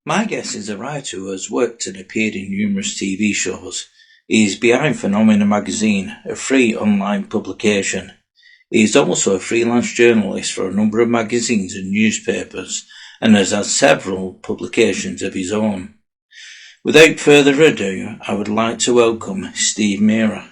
My guest is a writer who has worked and appeared in numerous TV shows. He is behind Phenomena magazine, a free online publication. He is also a freelance journalist for a number of magazines and newspapers, and has had several publications of his own. Without further ado, I would like to welcome Steve Mera.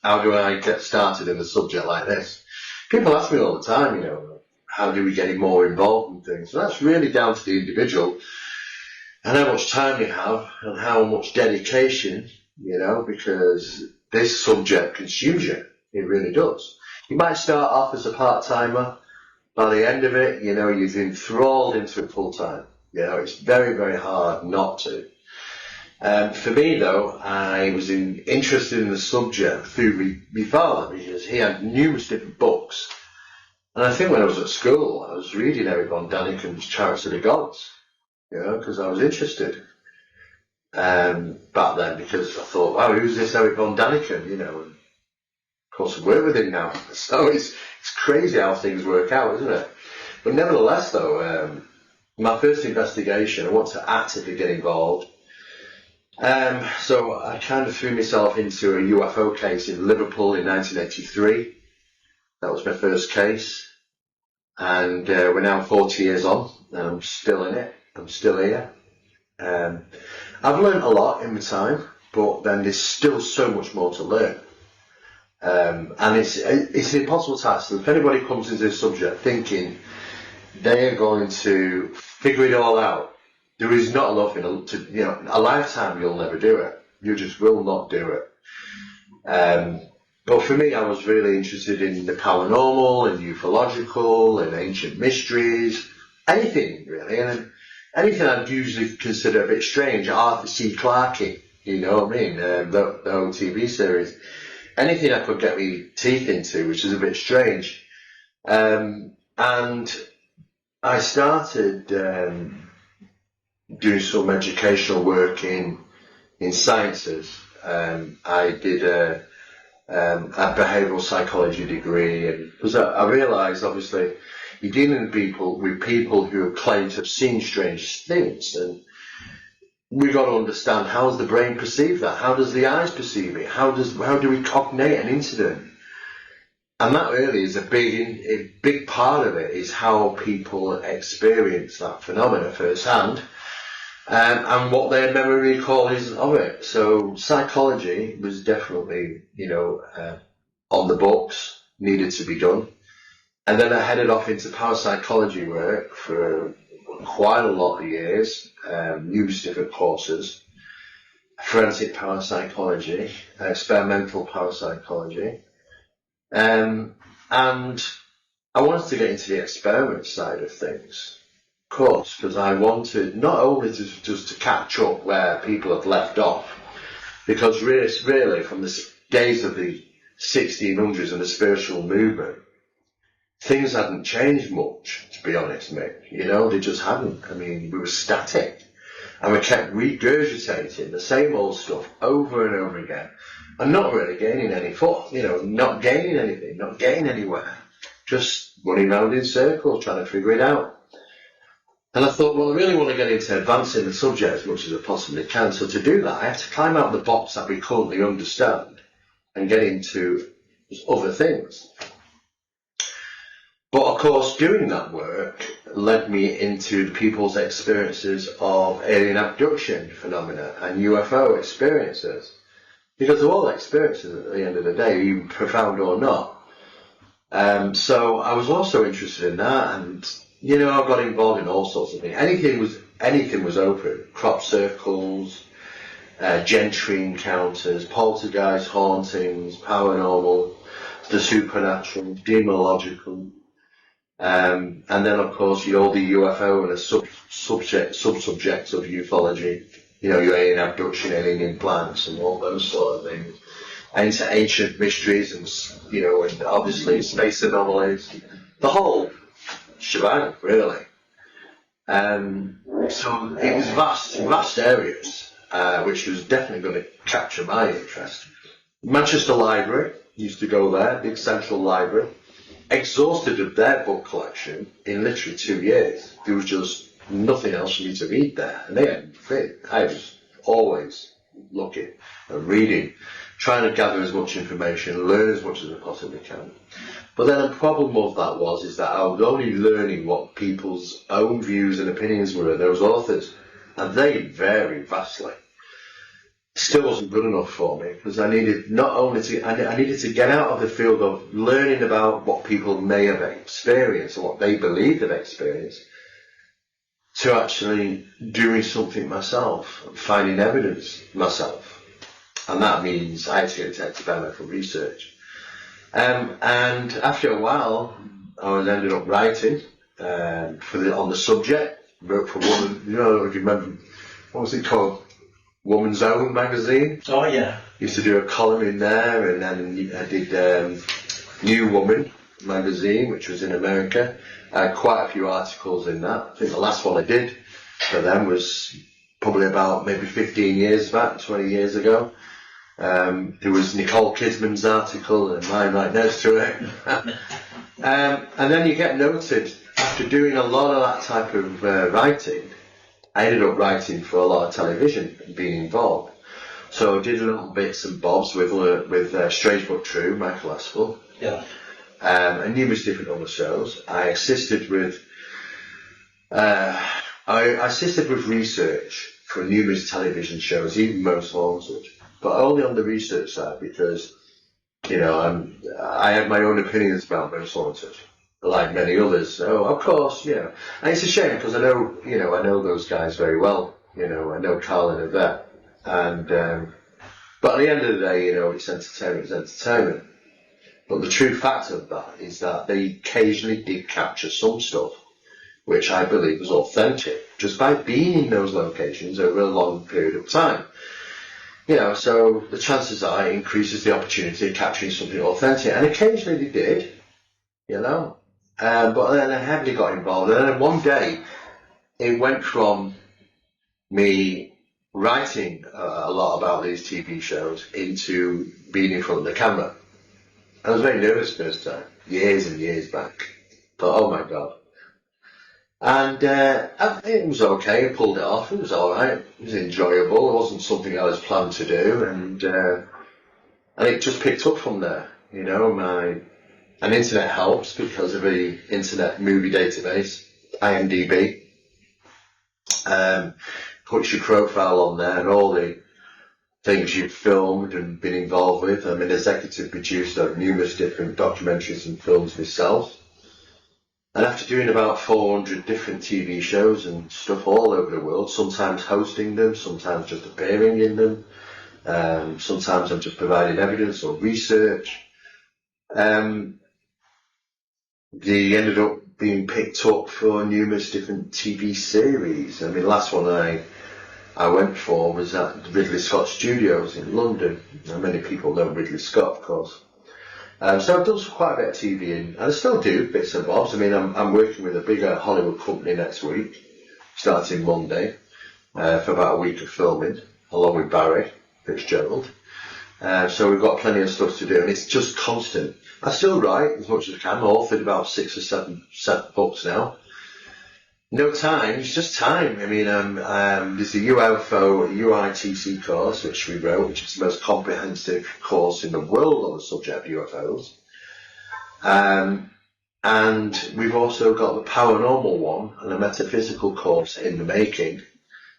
How do I get started in a subject like this? People ask me all the time, how do we get more involved in things? And that's really down to the individual and how much time you have and how much dedication, because this subject consumes you. It really does. You might start off as a part-timer. By the end of it, you've enthralled into it full-time. It's very, very hard not to. For me, though, I was interested in the subject through my father, because he had numerous different books. And I think when I was at school, I was reading Eric von Daniken's Chariots of the Gods, because I was interested back then, because I thought, wow, who's this Eric von Daniken, and of course I work with him now. So it's crazy how things work out, isn't it? But nevertheless, though, my first investigation, I want to actively get involved. So I kind of threw myself into a UFO case in Liverpool in 1983. That was my first case. And we're now 40 years on, and I'm still in it. I'm still here. I've learned a lot in my time, but then there's still so much more to learn. And it's an impossible task. If anybody comes into this subject thinking they're going to figure it all out, there is not enough a lifetime. You'll never do it. You just will not do it. But for me, I was really interested in the paranormal and ufological and ancient mysteries, anything really, and anything I'd usually consider a bit strange. Arthur C. Clarke, you know what I mean? The whole TV series. Anything I could get my teeth into, which is a bit strange. And I started doing some educational work in sciences. I did a behavioural psychology degree, and because I realised, obviously, you're dealing with people who claim to have seen strange things, and we've got to understand, how does the brain perceive that? How does the eyes perceive it? How do we cognate an incident? And that really is a big part of it, is how people experience that phenomena firsthand. And what their memory recall is of it. So psychology was definitely, on the books, needed to be done. And then I headed off into parapsychology work for quite a lot of years, numerous different courses, forensic parapsychology, experimental parapsychology. And I wanted to get into the experiment side of things. Course, because I wanted not only just to catch up where people have left off, because really from the days of the 1600s and the spiritual movement, things hadn't changed much, to be honest, mate. They just hadn't. I mean, we were static, and we kept regurgitating the same old stuff over and over again, and not really gaining any not gaining anything, not getting anywhere, just running around in circles trying to figure it out. And I thought, well, I really want to get into advancing the subject as much as I possibly can. So to do that, I have to climb out the box that we currently understand and get into other things. But of course, doing that work led me into people's experiences of alien abduction phenomena and UFO experiences. Because they're all experiences at the end of the day, even profound or not. So I was also interested in that, and I got involved in all sorts of things. Anything was open. Crop circles, gentry encounters, poltergeist hauntings, paranormal, the supernatural, demonological, and then of course all the UFO and the sub-subjects of ufology. Your alien abduction, alien implants, and all those sort of things. And into ancient mysteries, and obviously space anomalies. The whole shebang, really. So it was vast areas, which was definitely going to capture my interest. Manchester Library, used to go there, big central library. Exhausted of their book collection in literally 2 years. There was just nothing else for me to read there. And they hadn't fit. I was always looking and reading, trying to gather as much information, learn as much as I possibly can. But then the problem of that is that I was only learning what people's own views and opinions were of those authors. And they vary vastly. Still wasn't good enough for me, because I needed I needed to get out of the field of learning about what people may have experienced and what they believe they've experienced, to actually doing something myself, finding evidence myself. And that means I had to get into experimental research. And after a while, I ended up writing on the subject. Wrote for Woman, if you remember, what was it called? Woman's Own magazine. Oh yeah. Used to do a column in there, and then I did New Woman magazine, which was in America. I had quite a few articles in that. I think the last one I did for them was probably about maybe 15 years back, 20 years ago. There was Nicole Kidman's article and mine right next to it. And then you get noted after doing a lot of that type of writing. I ended up writing for a lot of television and being involved. So I did little bits and bobs with Strange But True, Michael Aspel. Yeah. And numerous different other shows. I assisted with research for numerous television shows, even Most Haunted, but only on the research side, because I have my own opinions about Most Haunted, like many others. So of course, and it's a shame, because I know those guys very well. I know Carl and Yvette, and but at the end of the day, it's entertainment. But the true fact of that is that they occasionally did capture some stuff which I believe was authentic, just by being in those locations over a long period of time. So the chances are it increases the opportunity of capturing something authentic, and occasionally they did, but then I heavily got involved, and then one day it went from me writing a lot about these TV shows into being in front of the camera. I was very nervous first time, years and years back. Thought, oh my God. And it was okay, I pulled it off, it was alright, it was enjoyable, it wasn't something I was planning to do, and it just picked up from there. And internet helps because of the internet movie database, IMDb. Puts your profile on there and all the things you've filmed and been involved with. I'm an executive producer of numerous different documentaries and films myself. And after doing about 400 different TV shows and stuff all over the world, sometimes hosting them, sometimes just appearing in them, sometimes I'm just providing evidence or research, they ended up being picked up for numerous different TV series. I mean, the last one I went for was at Ridley Scott Studios in London. Now, many people know Ridley Scott, of course. So I've done quite a bit of TV, and I still do bits and bobs. I mean, I'm working with a bigger Hollywood company next week, starting Monday, for about a week of filming, along with Barry Fitzgerald. So we've got plenty of stuff to do, and it's just constant. I still write as much as I can. I've authored about 6 or 7 books now. No time, it's just time. I mean, there's the UFO UITC course, which we wrote, which is the most comprehensive course in the world on the subject of UFOs. And And we've also got the paranormal one and a metaphysical course in the making.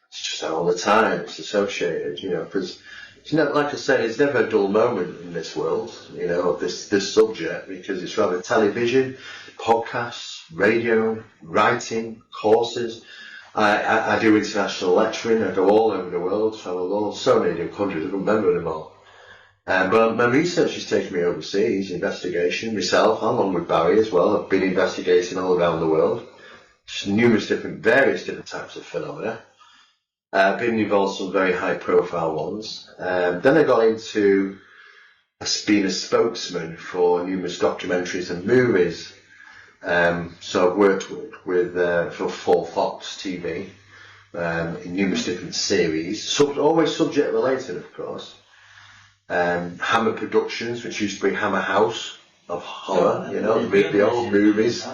It's just all the time it's associated, because like I said, it's never a dull moment in this world, of this subject, because it's rather television, podcasts, radio, writing, courses. I do international lecturing. I go all over the world, travel all so many different countries. I can remember them all. But my research has taken me overseas, investigation, myself, along with Barry as well. I've been investigating all around the world, just various different types of phenomena. I've been involved in some very high profile ones. Then I got into being a spokesman for numerous documentaries and movies. So I've worked for Fox TV in numerous different series, always subject related, of course. Hammer Productions, which used to be Hammer House of Horror, the old movies.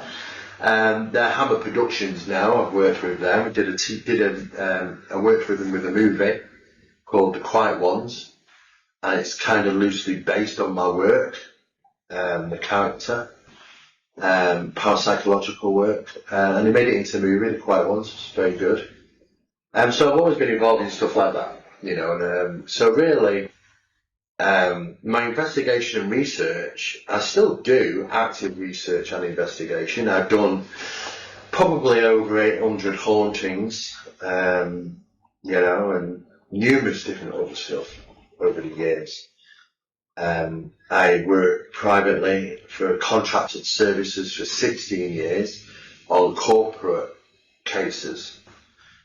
They're Hammer Productions now. I've worked with them. I worked with them with a movie called The Quiet Ones, and it's kind of loosely based on my work, the character, parapsychological work, and they made it into a movie, The Quiet Ones. It's very good. So I've always been involved in stuff like that, and so really, my investigation and research, I still do active research and investigation. I've done probably over 800 hauntings, and numerous different other stuff over the years. I worked privately for contracted services for 16 years on corporate cases.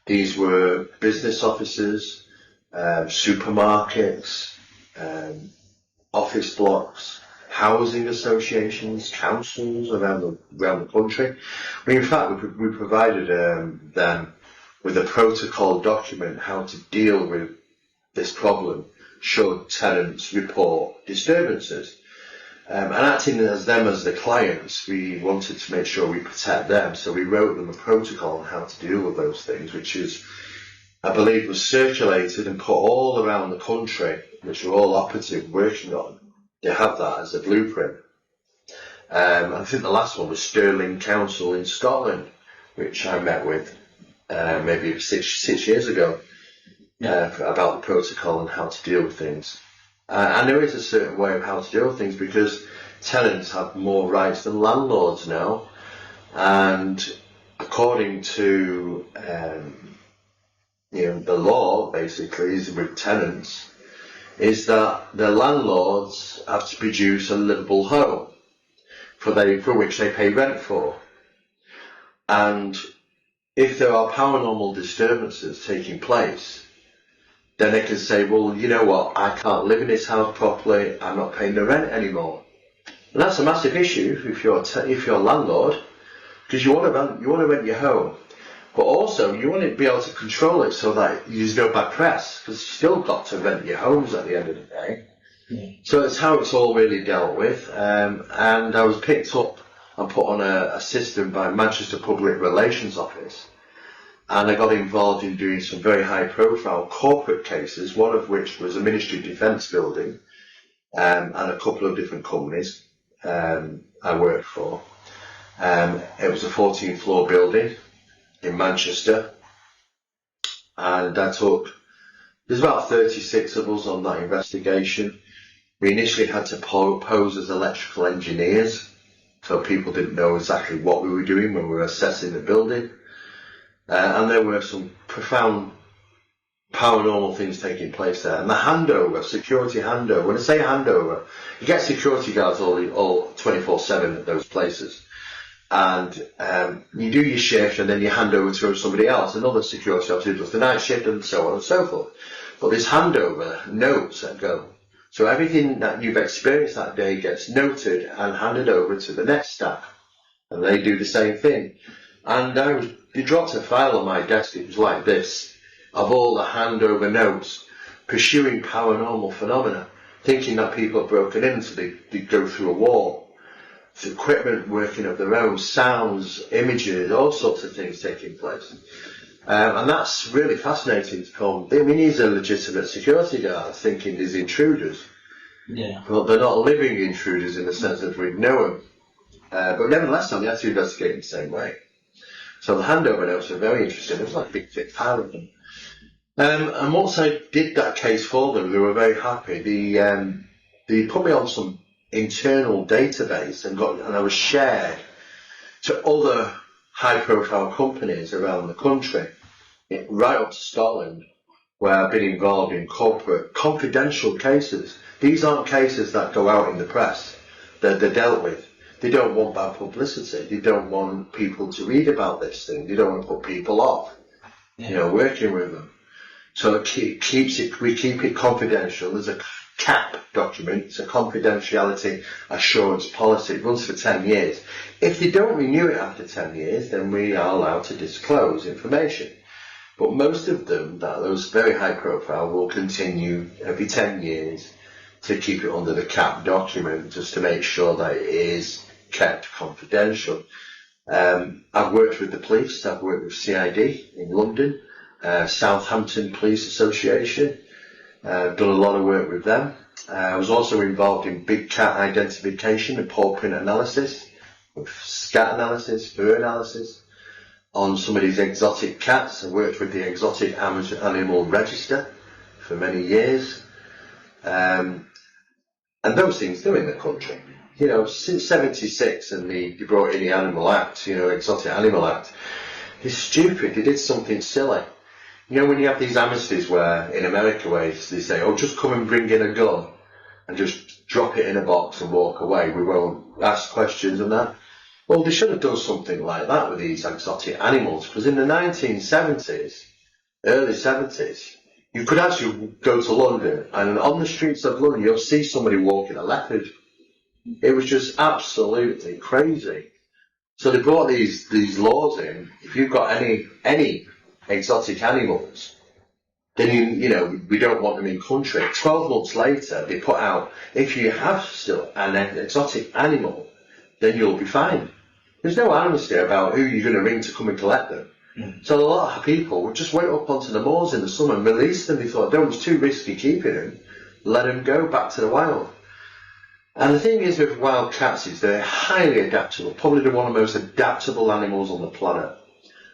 These were business offices, supermarkets, office blocks, housing associations, councils around the country. In fact, we provided them with a protocol document how to deal with this problem should tenants report disturbances. And acting as the clients, we wanted to make sure we protect them, so we wrote them a protocol on how to deal with those things, which is, I believe, was circulated and put all around the country, which are all operative working on. They have that as a blueprint. I think the last one was Stirling Council in Scotland, which I met with maybe six years ago, about the protocol and how to deal with things. And there is a certain way of how to deal with things, because tenants have more rights than landlords now. And according to the law, basically, is with tenants, is that the landlords have to produce a livable home for which they pay rent for. And if there are paranormal disturbances taking place, then they can say, well, you know what, I can't live in this house properly, I'm not paying the rent anymore. And that's a massive issue if you're a landlord, because you want to rent your home, but also you want to be able to control it so that there's no bad press, because you've still got to rent your homes at the end of the day. Yeah. So it's how it's all really dealt with. And I was picked up and put on a system by Manchester Public Relations Office. And I got involved in doing some very high-profile corporate cases, one of which was a Ministry of Defence building, and a couple of different companies I worked for. It was a 14-floor building in Manchester, and there's about 36 of us on that investigation. We initially had to pose as electrical engineers, so people didn't know exactly what we were doing when we were assessing the building. And there were some profound paranormal things taking place there. And the handover, security handover, when I say handover, you get security guards all 24/7 at those places. And you do your shift and then you hand over to somebody else, another security officer who does the night shift, and so on and so forth. But this handover, notes that go. So everything that you've experienced that day gets noted and handed over to the next staff. And they do the same thing. And they dropped a file on my desk, it was like this, of all the handover notes, pursuing paranormal phenomena, thinking that people have broken in so they go through a wall. It's equipment working of their own, sounds, images, all sorts of things taking place. And that's really fascinating to come. I mean, these are legitimate security guards thinking there's intruders. Yeah. But they're not living intruders in the sense that we know them. But nevertheless, they had to investigate in the same way. So the handover notes were very interesting. It was like a big thick pile of them. And once I did that case for them, they were very happy. They put me on some internal database and I was shared to other high-profile companies around the country, right up to Scotland, where I've been involved in corporate confidential cases. These aren't cases that go out in the press. They're dealt with. They don't want bad publicity. They don't want people to read about this thing. They don't want to put people off, working with them. So we keep it confidential. There's a CAP document. It's a confidentiality assurance policy. It runs for 10 years. If they don't renew it after 10 years, then we are allowed to disclose information. But most of them, those very high profile, will continue every 10 years to keep it under the CAP document, just to make sure that it is kept confidential. I've worked with the police. I've worked with CID in London, Southampton Police Association. Done a lot of work with them. I was also involved in big cat identification and paw print analysis, with scat analysis, fur analysis on some of these exotic cats. I worked with the Exotic Animal Register for many years. And those things do in the country. Since 76 and they brought in the Animal Act, Exotic Animal Act, it's stupid. They did something silly. When you have these amnesties where, in America, where they say, oh, just come and bring in a gun and just drop it in a box and walk away. We won't ask questions and that. Well, they should have done something like that with these exotic animals, because in the 1970s, early 70s, you could actually go to London, and on the streets of London, you'll see somebody walking a leopard. It was just absolutely crazy. So they brought these laws in. If you've got any exotic animals, then we don't want them in country. 12 months later, they put out, if you have still an exotic animal, then you'll be fine. There's no amnesty about who you're going to ring to come and collect them. So a lot of people just went up onto the moors in the summer and released them. They thought, no, it's too risky keeping them. Let them go back to the wild. And the thing is with wild cats is they're highly adaptable, probably one of the most adaptable animals on the planet.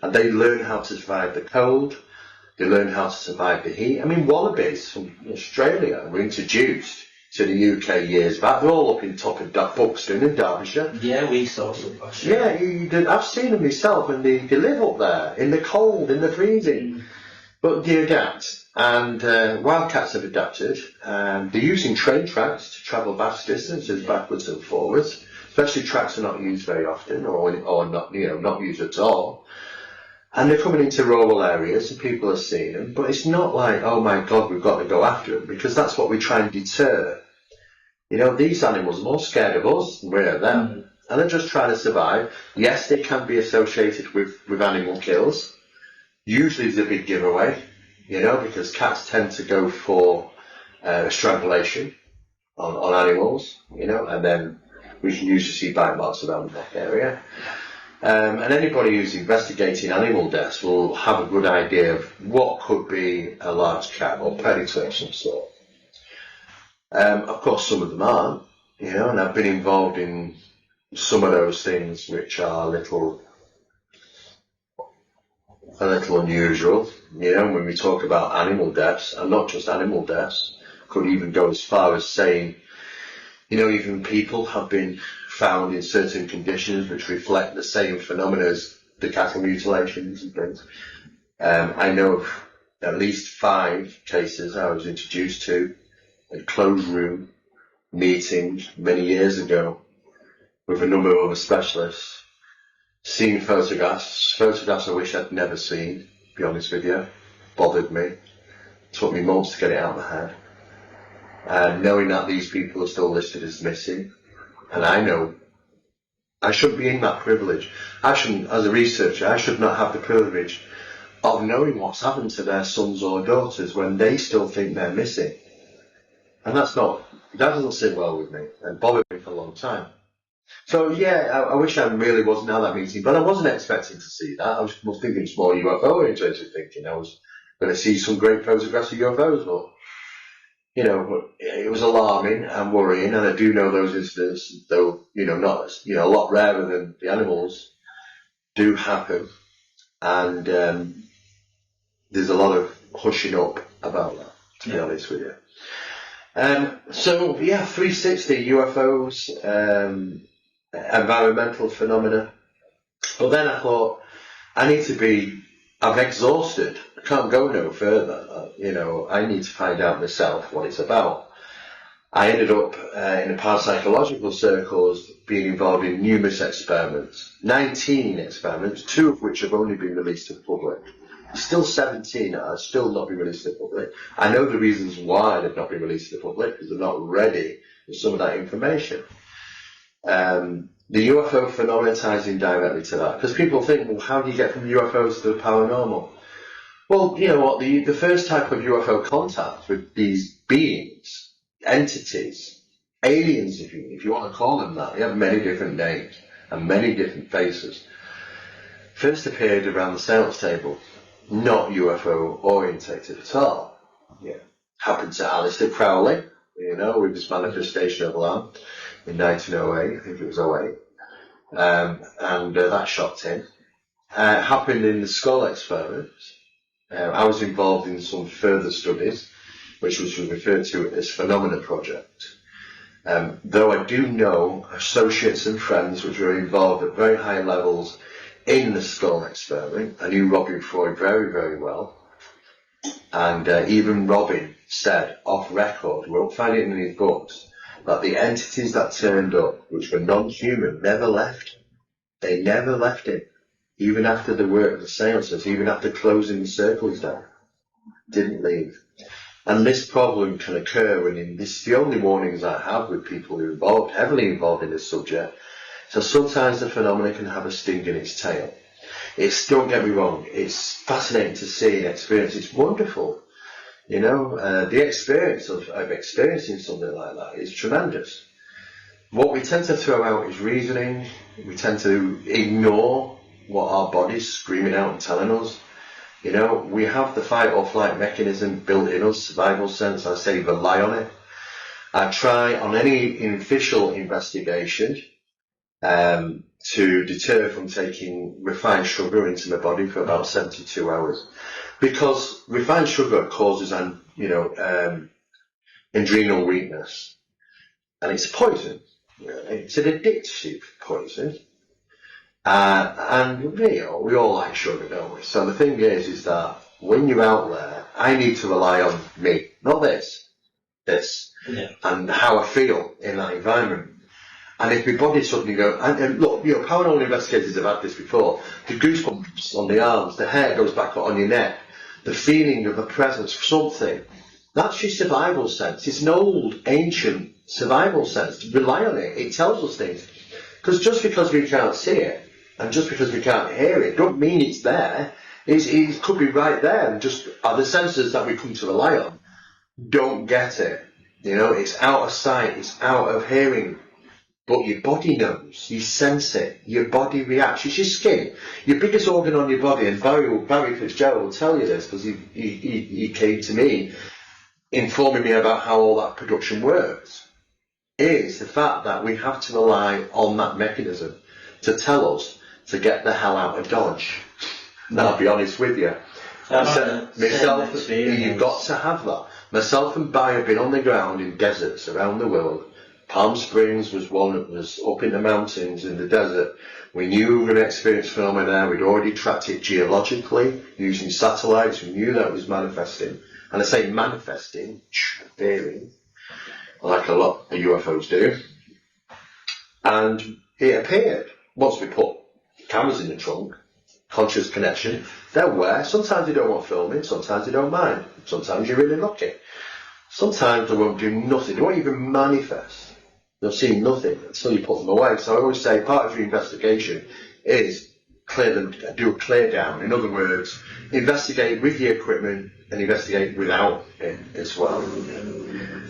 And they learn how to survive the cold. They learn how to survive the heat. I mean, wallabies from Australia were introduced to the UK years back. They're all up in top of Buxton in Derbyshire. Yeah, we saw some. Yeah, I've seen them myself, and they live up there in the cold, in the freezing. But they adapt, and wildcats have adapted. They're using train tracks to travel vast distances backwards and forwards. Especially tracks are not used very often, or not, not used at all. And they're coming into rural areas, and people are seeing them. But it's not like, oh my God, we've got to go after them, because that's what we try and deter. These animals are more scared of us than we're of them. And they're just trying to survive. Yes, they can be associated with animal kills. Usually it's a big giveaway, because cats tend to go for strangulation on animals, and then we can usually see bite marks around the neck area. And anybody who's investigating animal deaths will have a good idea of what could be a large cat or predator of some sort. Of course, some of them aren't, and I've been involved in some of those things which are a little unusual, when we talk about animal deaths, and not just animal deaths, could even go as far as saying, even people have been found in certain conditions which reflect the same phenomena as the cattle mutilations and things. I know of at least 5 cases I was introduced to in closed room meetings many years ago with a number of other specialists, seeing photographs I wish I'd never seen, to be honest with you, bothered me, took me months to get it out of my head. And knowing that these people are still listed as missing, and I know I shouldn't be in that privilege. I shouldn't, as a researcher, I should not have the privilege of knowing what's happened to their sons or daughters when they still think they're missing. And that doesn't sit well with me, and bothered me for a long time. So yeah, I wish I really wasn't at that meeting, but I wasn't expecting to see that. I was thinking it's more UFO oriented thinking. I was going to see some great photographs of UFOs, but it was alarming and worrying, and I do know those incidents, though, not, a lot rarer than the animals, do happen, and there's a lot of hushing up about that, to be honest with you. 360 UFOs, environmental phenomena. But then I thought, I'm exhausted. I can't go no further. I need to find out myself what it's about. I ended up in the parapsychological circles being involved in numerous experiments. 19 experiments, 2 of which have only been released to the public. Still 17 that have still not been released to the public. I know the reasons why they've not been released to the public, because they're not ready with some of that information. The UFO phenomena ties in directly to that, because people think, well, how do you get from UFOs to the paranormal? Well, you know what, the first type of UFO contact with these beings, entities, aliens, if you want to call them that, they have many different names and many different faces, first appeared around the seance table, not UFO orientated at all. Happened to Aleister Crowley, with his manifestation of land in 1908, I think it was 08. And that shocked him. Happened in the skull experiments. I was involved in some further studies, which was referred to as Phenomena Project. Though I do know associates and friends which were involved at very high levels in the skull experiment. I knew Robin Freud very, very well. And even Robin said, off record, we won't find it in his books, that the entities that turned up, which were non-human, never left. They never left it. Even after the work of the seances, even after closing the circles down. Didn't leave. And this problem can occur when this is the only warnings I have with people who are heavily involved in this subject. So sometimes the phenomena can have a sting in its tail. Don't get me wrong, it's fascinating to see and experience. It's wonderful. The experience of experiencing something like that is tremendous. What we tend to throw out is reasoning. We tend to ignore what our body's screaming out and telling us. We have the fight or flight mechanism built in us, survival sense. I say rely on it. I try on any official investigation to deter from taking refined sugar into my body for about 72 hours. Because refined sugar causes adrenal weakness. And it's poison. It's an addictive poison. And we all like sugar, don't we? So the thing is that when you're out there, I need to rely on me, not this, and how I feel in that environment. And if my body suddenly goes, and look, paranormal investigators have had this before, the goosebumps on the arms, the hair goes back on your neck, the feeling of a presence, something, that's your survival sense. It's an old, ancient survival sense. Rely on it. It tells us things. Because just because we can't see it, and just because we can't hear it, don't mean it's there. It could be right there, and just are the senses that we come to rely on don't get it. It's out of sight, it's out of hearing. But your body knows, you sense it, your body reacts. It's your skin, your biggest organ on your body, and Barry Fitzgerald will tell you this because he came to me informing me about how all that production works, is the fact that we have to rely on that mechanism to tell us to get the hell out of Dodge. And I'll be honest with you. Myself, you've got to have that. Myself and Barry have been on the ground in deserts around the world. Palm Springs was one that was up in the mountains in the desert. We knew we were going to experience phenomena there. We'd already tracked it geologically using satellites. We knew that it was manifesting. And I say manifesting, appearing, like a lot of UFOs do. And it appeared. Once we put cameras in the trunk, conscious connection, they're aware. Sometimes they don't want filming, sometimes they don't mind. Sometimes you're really lucky. Sometimes they won't do nothing. They won't even manifest. They'll see nothing until you put them away. So I always say part of your investigation is clear them, do a clear down. In other words, investigate with the equipment and investigate without it as well.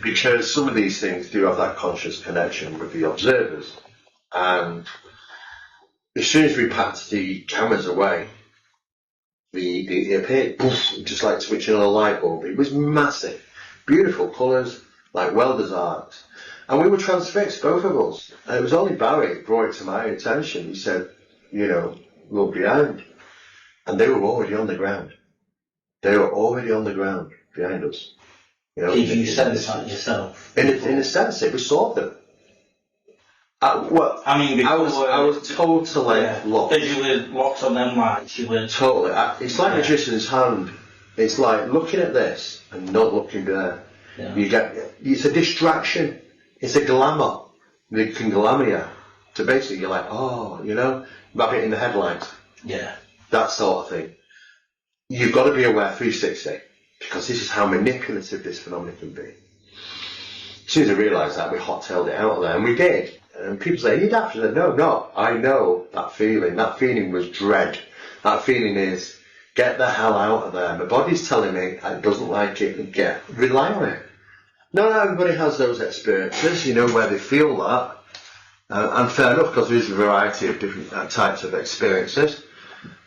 Because some of these things do have that conscious connection with the observers. And as soon as we packed the cameras away, it appeared poof, just like switching on a light bulb. It was massive. beautiful colours, like welder's arcs. And we were transfixed, both of us. And it was only Barry who brought it to my attention. He said, you know, look behind. And they were already on the ground. They were already on the ground behind us. You know, did you sense that yourself? In a sense, we saw them. Well, I mean, I was totally locked. Because you were locked on them lights, you were... Totally. It's like magician's hand. It's like looking at this and not looking there. Yeah. It's a distraction. It's a glamour. They can glamour you. So basically you're like, oh, you know, rabbit in the headlights. Yeah. That sort of thing. You've got to be aware 360, because this is how manipulative this phenomenon can be. As soon as I realised that, we hot-tailed it out of there, and we did. And people say, you'd have to. No, I know that feeling. That feeling was dread. That feeling is, get the hell out of there. My body's telling me it doesn't like it, and rely on it. Not everybody has those experiences, you know, where they feel that. And fair enough, because there's a variety of different types of experiences.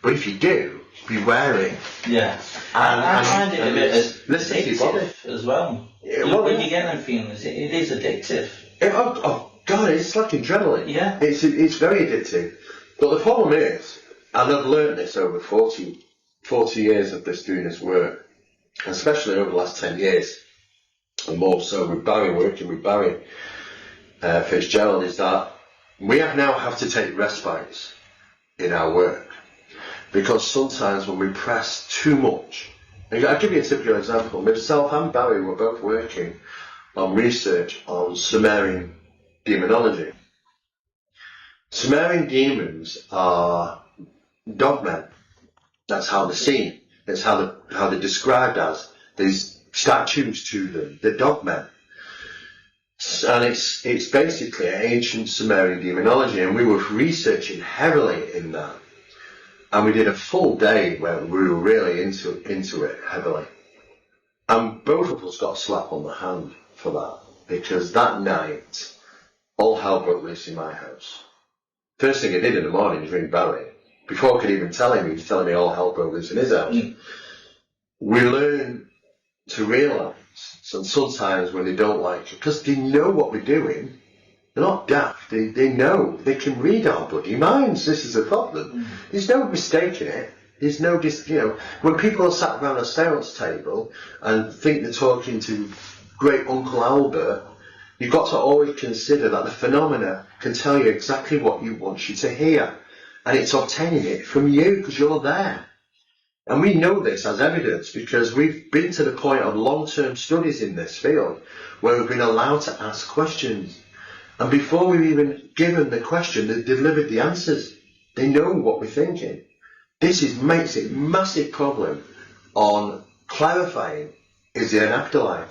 But if you do, be wary. Yeah. And I find it a bit addictive as well. Yeah, when you get them feelings, it is addictive. Oh God, it's like adrenaline. Yeah. It's very addictive. But the problem is, and I've learned this over 40 years of doing this work, especially over the last 10 years, and more so with Barry, working with Barry Fitzgerald, is that we now have to take respites in our work, because sometimes when we press too much, I'll give you a typical example. Myself and Barry were both working on research on Sumerian demonology. Sumerian demons are dogmen. That's how they're seen. That's how they're described as. There's statues to them. They're dogmen. And it's basically ancient Sumerian demonology, and we were researching heavily in that. And we did a full day where we were really into it heavily. And both of us got a slap on the hand for that, because that night, all hell broke loose in my house. First thing I did in the morning was ring Barry. Before I could even tell him, he was telling me all hell broke loose in his house. We learn to realise, and sometimes when they don't like it, because they know what we're doing, they're not daft, they know, they can read our bloody minds. This is a problem. There's no mistaking it. There's no, when people are sat around a seance table and think they're talking to great Uncle Albert, you've got to always consider that the phenomena can tell you exactly what you want you to hear. And it's obtaining it from you, because you're there. And we know this as evidence, because we've been to the point of long-term studies in this field where we've been allowed to ask questions. And before we've even given the question, they've delivered the answers. They know what we're thinking. This makes it a massive problem on clarifying, is there an afterlife?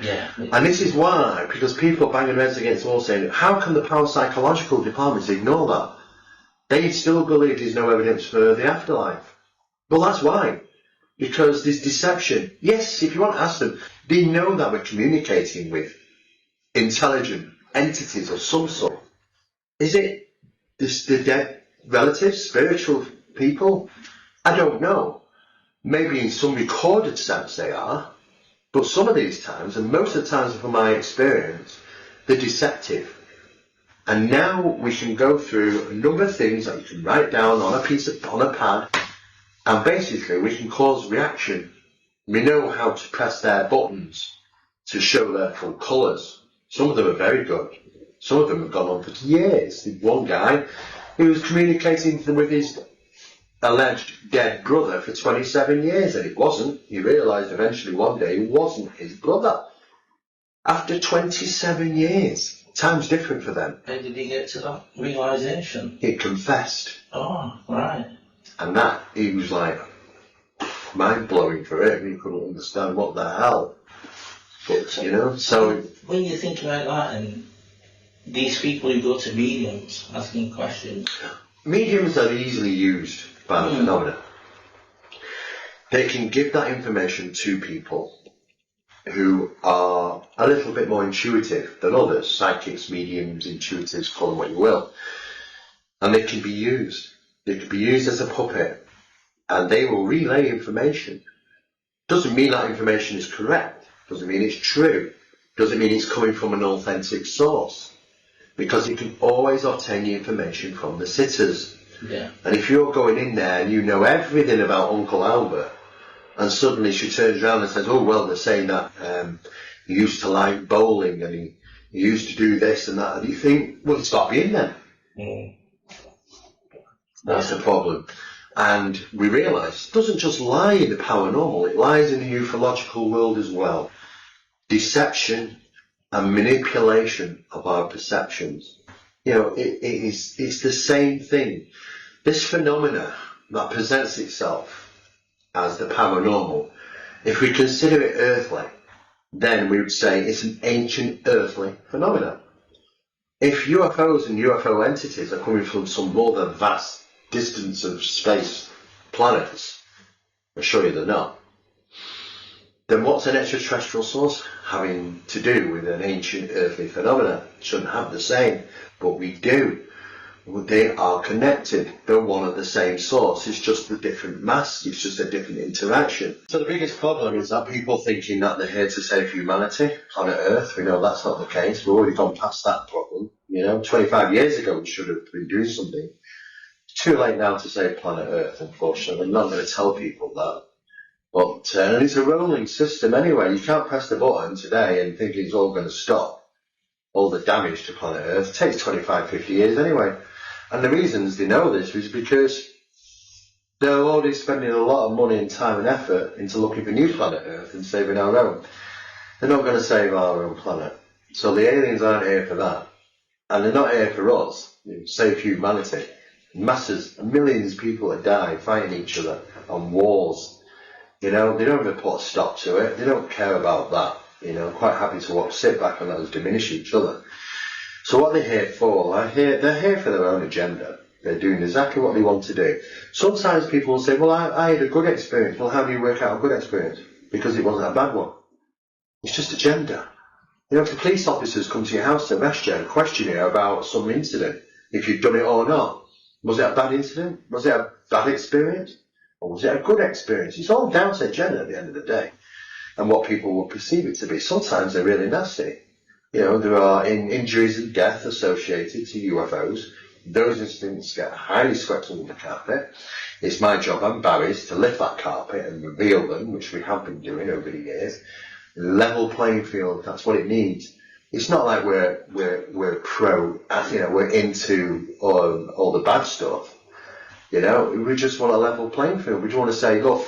Yeah. And this is why, because people are banging their heads against the wall saying, how can the parapsychological departments ignore that? They still believe there's no evidence for the afterlife. Well, that's why. Because there's deception. Yes, if you want to ask them, they know that we're communicating with intelligent entities of some sort. Is it the dead relatives, spiritual people? I don't know. Maybe in some recorded sense they are, but some of these times, and most of the times from my experience, they're deceptive. And now we can go through a number of things that you can write down on a pad, and basically we can cause reaction. We know how to press their buttons to show their full colours. Some of them are very good. Some of them have gone on for years. There's one guy who was communicating with his alleged dead brother for 27 years, and it wasn't. He realised eventually one day it wasn't his brother. After 27 years. Time's different for them. How did he get to that realisation? He confessed. Oh, right. And that, he was like, mind-blowing for him. He couldn't understand what the hell. But, so... When you think about that, and these people who go to mediums asking questions... Mediums are easily used by the phenomena. They can give that information to people who are a little bit more intuitive than others. Psychics, mediums, intuitives, call them what you will. And they can be used. They can be used as a puppet. And they will relay information. Doesn't mean that information is correct, Doesn't mean it's true. Doesn't mean it's coming from an authentic source. Because you can always obtain the information from the sitters. Yeah. And if you're going in there and you know everything about Uncle Albert, and suddenly she turns around and says, oh, well, they're saying that he used to like bowling and he used to do this and that, and you think, well, it's got to be in there. Mm. That's the problem. And we realise it doesn't just lie in the paranormal, it lies in the ufological world as well. Deception and manipulation of our perceptions. You know, it's the same thing. This phenomena that presents itself as the paranormal, if we consider it earthly, then we would say it's an ancient earthly phenomenon. If UFOs and UFO entities are coming from some more than vast distance of space planets, I'll show you they're not, then what's an extraterrestrial source having to do with an ancient earthly phenomena? Shouldn't have the same, but we do. They are connected. They're one of the same source. It's just a different mass. It's just a different interaction. So the biggest problem is that people thinking that they're here to save humanity, planet Earth. We know that's not the case. We've already gone past that problem. You know, 25 years ago we should have been doing something. It's too late now to save planet Earth, unfortunately. I'm not going to tell people that. But and it's a rolling system anyway. You can't press the button today and think it's all going to stop. All the damage to planet Earth. It takes 25, 50 years anyway. And the reasons they know this is because they're already spending a lot of money and time and effort into looking for new planet Earth and saving our own. They're not going to save our own planet. So the aliens aren't here for that. And they're not here for us. Save humanity. Masses, millions of people that die fighting each other on wars. You know, they don't even put a stop to it. They don't care about that. You know, quite happy to sit back and let us diminish each other. So what they're here for, they're here for their own agenda. They're doing exactly what they want to do. Sometimes people will say, well, I had a good experience. Well, how do you work out a good experience? Because it wasn't a bad one. It's just agenda. You know, if the police officers come to your house to arrest you and question you about some incident, if you've done it or not, was it a bad incident? Was it a bad experience? Or was it a good experience? It's all down to agenda at the end of the day. And what people will perceive it to be. Sometimes they're really nasty. You know, there are injuries and death associated to UFOs. Those incidents get highly swept under the carpet. It's my job and Barry's to lift that carpet and reveal them, which we have been doing over the years. Level playing field, that's what it needs. It's not like we're pro, you know, we're into all the bad stuff. You know, we just want a level playing field. We just want to say, look,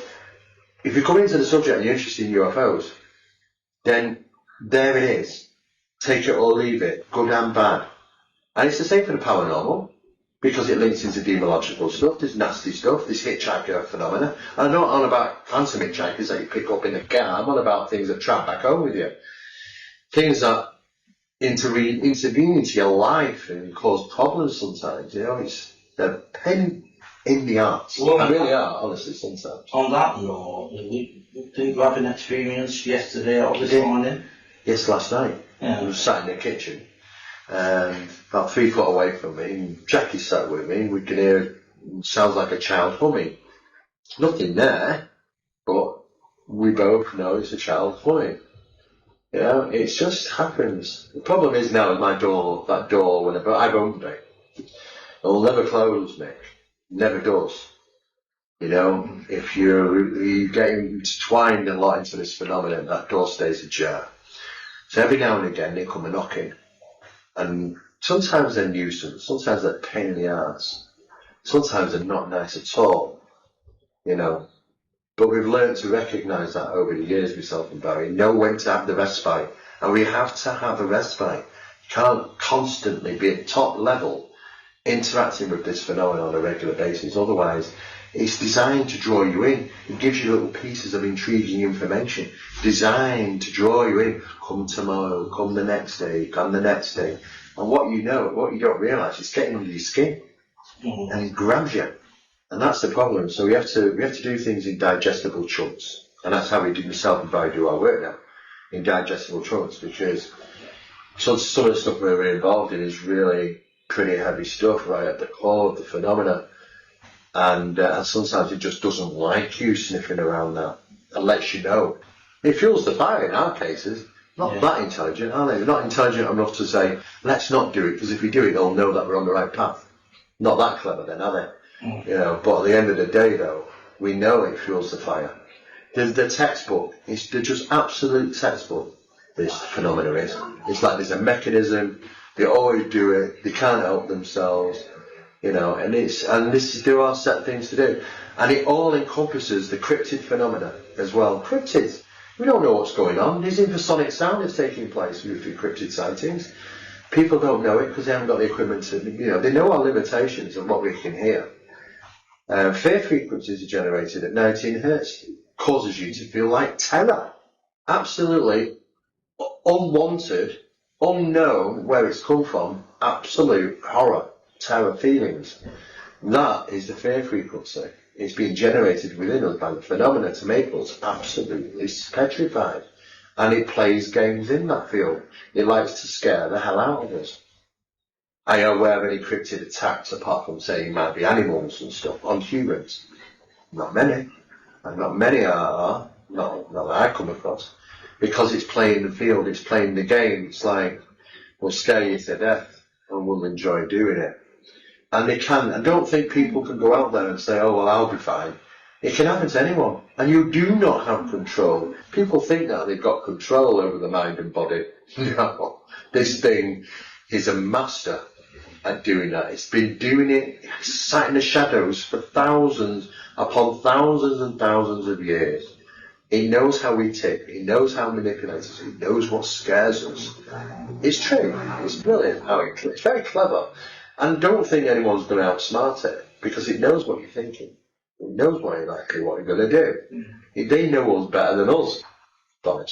if you come into the subject and you're interested in UFOs, then there it is. Take it or leave it, good and bad. And it's the same for the paranormal, because it links into demological stuff, there's nasty stuff, this hitchhiker phenomena. I'm not on about phantom hitchhikers that you pick up in a car, I'm on about things that trap back home with you. Things that intervene into your life and cause problems sometimes, you know, it's the pain in the arts. Well, they really are, honestly, sometimes. On that note, didn't you have an experience yesterday or this morning? Yes, last night. Yeah. I was sat in the kitchen, and about 3 foot away from me, and Jackie sat with me, we could hear, sounds like a child humming. Nothing there, but we both know it's a child humming. You know, it just happens. The problem is now with my door, that door, whenever I've opened it, it'll never close, Nick. Never does. You know, if you get intertwined a lot into this phenomenon, that door stays ajar. So every now and again they come a knocking. And sometimes they're nuisance, sometimes they're a pain in the arse. Sometimes they're not nice at all. You know. But we've learned to recognise that over the years, myself and Barry, know when to have the respite. And we have to have a respite. You can't constantly be at top level interacting with this phenomenon on a regular basis. Otherwise, it's designed to draw you in. It gives you little pieces of intriguing information designed to draw you in. Come tomorrow, come the next day, come the next day. And what you know, what you don't realise, it's getting under your skin. And it grabs you. And that's the problem. So we have to do things in digestible chunks. And that's how we do, myself and Barry do our work now. In digestible chunks, because some of the stuff we're involved in is really pretty heavy stuff right at the core of the phenomena. And sometimes it just doesn't like you sniffing around that and lets you know. It fuels the fire in our cases. Not that intelligent, are they? They're not intelligent enough to say, let's not do it, because if we do it, they'll know that we're on the right path. Not that clever then, are they? You know, but at the end of the day, though, we know it fuels the fire. The textbook, they're just absolute textbook, this phenomena is. It's like there's a mechanism, they always do it, they can't help themselves, you know, there are set things to do. And it all encompasses the cryptid phenomena as well. Cryptids. We don't know what's going on. There's infrasonic sound is taking place through cryptid sightings. People don't know it because they haven't got the equipment to, you know, they know our limitations of what we can hear. Fear frequencies are generated at 19 hertz. Causes you to feel like terror. Absolutely unwanted, unknown where it's come from, absolute horror, terror feelings. That is the fear frequency. It's being generated within us by the phenomena to make us absolutely petrified. And it plays games in that field. It likes to scare the hell out of us. Are you aware of any cryptid attacks apart from saying it might be animals and stuff on humans? Not many. And not many are not that I come across. Because it's playing the field, it's playing the game. It's like, we'll scare you to death and we'll enjoy doing it. And they can. I don't think people can go out there and say, oh, well, I'll be fine. It can happen to anyone. And you do not have control. People think that they've got control over the mind and body. No. This thing is a master at doing that. It's been doing it, sat in the shadows for thousands upon thousands and thousands of years. It knows how we tick. It knows how to manipulate us. It knows what scares us. It's true. It's brilliant. It's very clever. And don't think anyone's going to outsmart it, because it knows what you're thinking. It knows exactly what you're going to do. They know us better than us. Well,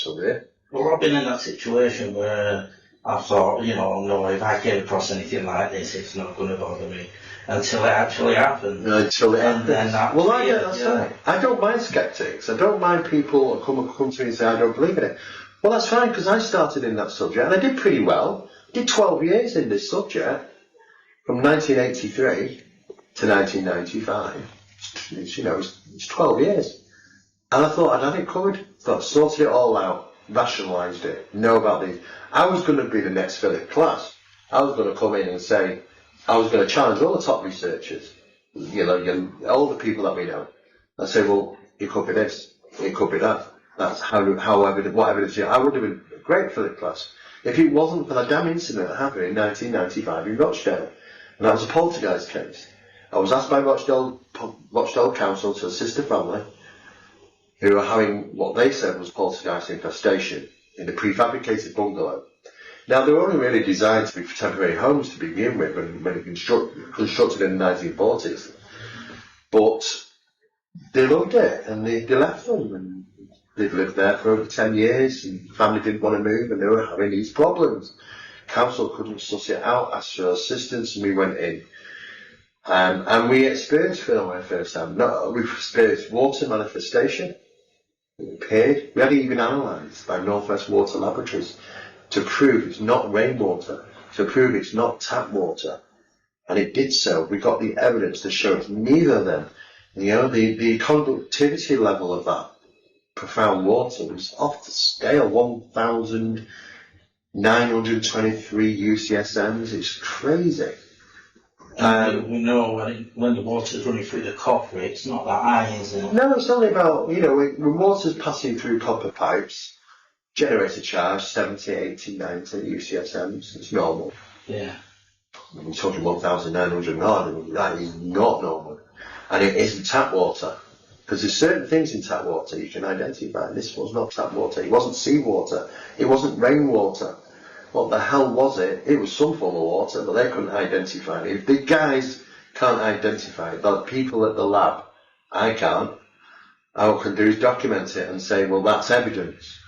I've been in that situation where I thought, you know, no, if I came across anything like this, it's not going to bother me. Until it actually happened. Until it happens. Well, right. I don't mind skeptics. I don't mind people who come to me and say, I don't believe in it. Well, that's fine, because I started in that subject, and I did pretty well. I did 12 years in this subject. From 1983 to 1995, it's 12 years. And I thought I'd had it covered. Sorted it all out, rationalised it, know about these. I was going to be the next Philip Class. I was going to come in and say, I was going to challenge all the top researchers, all the people that we know. I'd say, well, it could be this, it could be that. That's what evidence you have. I would have been a great Philip Class if it wasn't for the damn incident that happened in 1995 in Rochdale. And that was a poltergeist case. I was asked by Rochdale Council to assist a family who were having what they said was poltergeist infestation in a prefabricated bungalow. Now, they were only really designed to be for temporary homes to begin with when they constructed in the 1940s. But they loved it, and they left them, and they'd lived there for over 10 years, and the family didn't want to move, and they were having these problems. Council couldn't suss it out, asked for assistance, and we went in. And we experienced phenomena first time. We've experienced water manifestation. It appeared. We had it even analysed by Northwest Water Laboratories to prove it's not rainwater, to prove it's not tap water. And it did so. We got the evidence to show it's neither of them. The conductivity level of that profound water was off the scale, 1,923 UCSMs. It's crazy. We know when the water's running through the copper, it's not that high, is it? No, it's only about, when water's passing through copper pipes, generates a charge, 70, 80, 90 UCSMs. It's normal. Yeah. We're talking 1,900, that is not normal. And it isn't tap water. Because there's certain things in tap water you can identify. This was not tap water. It wasn't seawater. It wasn't rainwater. What the hell was it? It was some form of water, but they couldn't identify it. If the guys can't identify it, the people at the lab, I can't. All I can do is document it and say, well, that's evidence.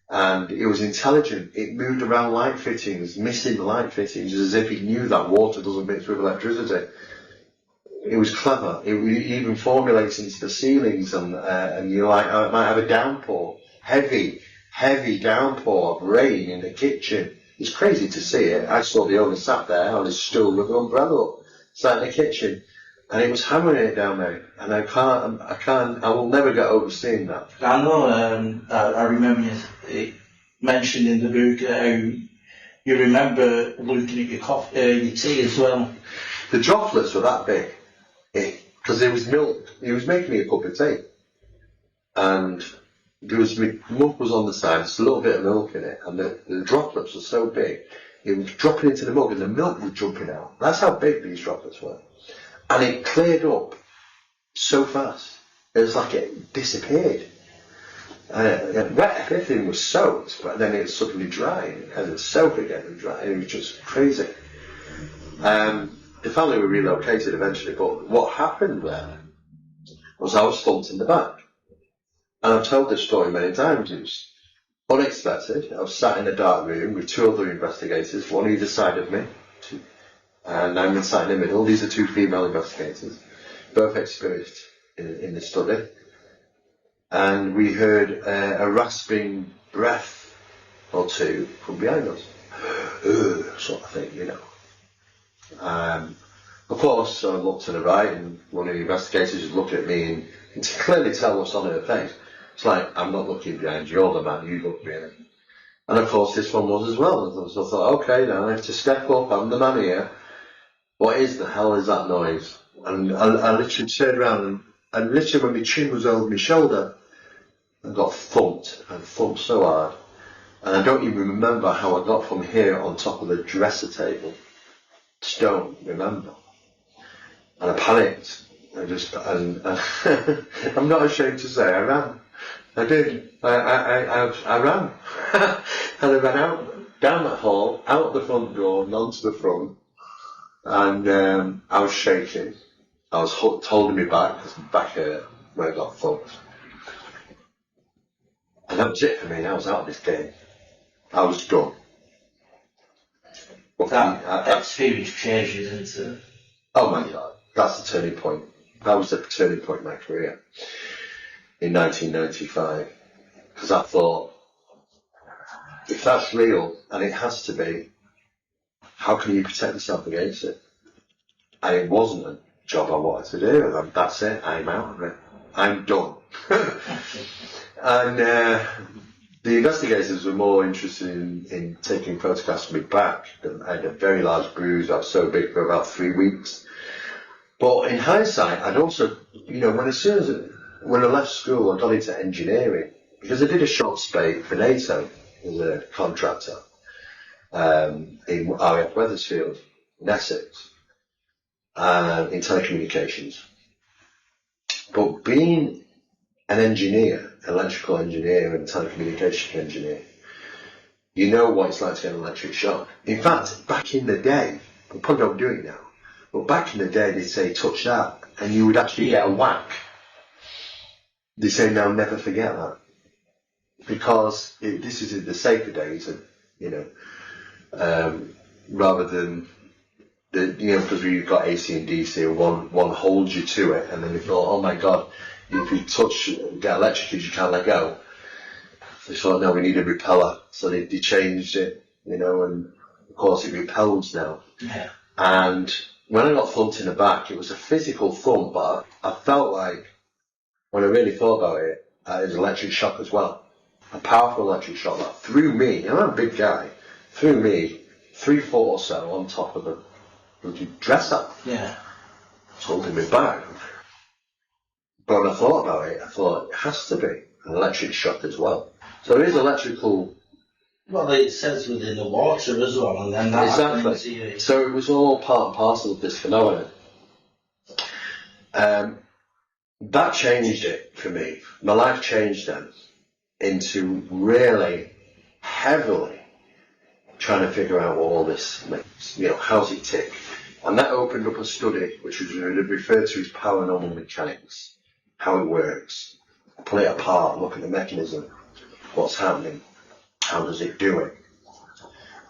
And it was intelligent. It moved around light fittings, missing light fittings, as if it knew that water doesn't mix with electricity. It was clever. It even formulates into the ceilings, and you it might have a downpour, heavy downpour of rain in the kitchen. It's crazy to see it. I saw the owner sat there on his stool with an umbrella up, sat in the kitchen, and it was hammering it down, mate. And I will never get over seeing that. I know. I remember you mentioned in the book how you remember looking at your tea as well. The droplets were that big, because there was milk. He was making me a cup of tea, and milk was on the side. There's a little bit of milk in it, and the droplets were so big, it was dropping into the milk, and the milk was jumping out. That's how big these droplets were, and it cleared up so fast. It was like it disappeared. Everything was soaked, but then it suddenly dried, and it soaked again and dried. It was just crazy. The family were relocated eventually, but what happened there was I was thumped in the back. And I've told this story many times. It was unexpected. I was sat in a dark room with two other investigators, one either side of me, and I'm sat in the middle. These are two female investigators, both experienced in the study. And we heard a rasping breath or two from behind us, sort of thing, you know. Of course, I looked to the right, and one of the investigators was looking at me, and you can clearly tell what's on her face. It's like, I'm not looking behind you, you're the man, you look behind me. And of course, this one was as well. So I thought, okay, now I have to step up, I'm the man here. What is the hell is that noise? And I literally turned around, and literally when my chin was over my shoulder, I got thumped, and thumped so hard. And I don't even remember how I got from here on top of the dresser table. Just don't remember. And I panicked. I'm not ashamed to say I ran. I did. I ran. And I ran out, down that hall, out the front door, and onto the front. And I was shaking. I was holding me back, because my back hurt when I got thumped. And that was it for me. I was out of this game. I was done. But that experience changed you, didn't it? Oh my God, that's the turning point. That was the turning point in my career in 1995. Because I thought, if that's real, and it has to be, how can you protect yourself against it? And it wasn't a job I wanted to do. And that's it, I'm out of it. I'm done. And the investigators were more interested in taking photographs of me back. I had a very large bruise. I was so big for about 3 weeks. But in hindsight, I'd also, you know, when I left school, I got into engineering, because I did a short stay for NATO as a contractor in RAF Wethersfield, in Essex, in telecommunications. But being an engineer, electrical engineer and telecommunication engineer, you know what it's like to get an electric shock. In fact, back in the day, I probably don't do it now, but back in the day they'd say touch that and you would actually get a whack. They say now never forget that, because this is in the safer days, and you know, rather than because we've got AC and DC, and one holds you to it, and then they thought, oh my God, if you get electrocuted, you can't let go. They thought, no, we need a repeller. So they changed it, you know, and of course it repels now. Yeah. And when I got thumped in the back, it was a physical thump, but I felt like, when I really thought about it, it was an electric shock as well. A powerful electric shock that threw me, and I'm a big guy, threw me 3 foot or so on top of the dresser. Yeah. It's holding me back. But when I thought about it, I thought it has to be an electric shock as well. So it is electrical. Well, it says within the water as well, and then that exactly. So it was all part and parcel of this phenomenon. That changed it for me. My life changed then into really heavily trying to figure out what all this makes. You know, how's it tick? And that opened up a study which was referred to as paranormal mechanics. How it works, pull it apart, look at the mechanism, what's happening, how does it do it,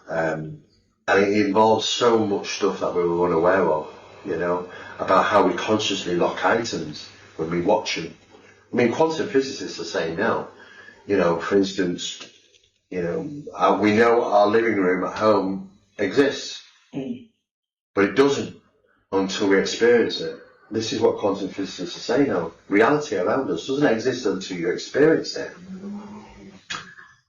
and it involves so much stuff that we were unaware of, you know, about how we consciously lock items when we watch them. I mean, quantum physicists are saying now, you know, for instance, you know, we know our living room at home exists, but it doesn't until we experience it. this is what quantum physicists are saying now. Reality around us doesn't exist until you experience it.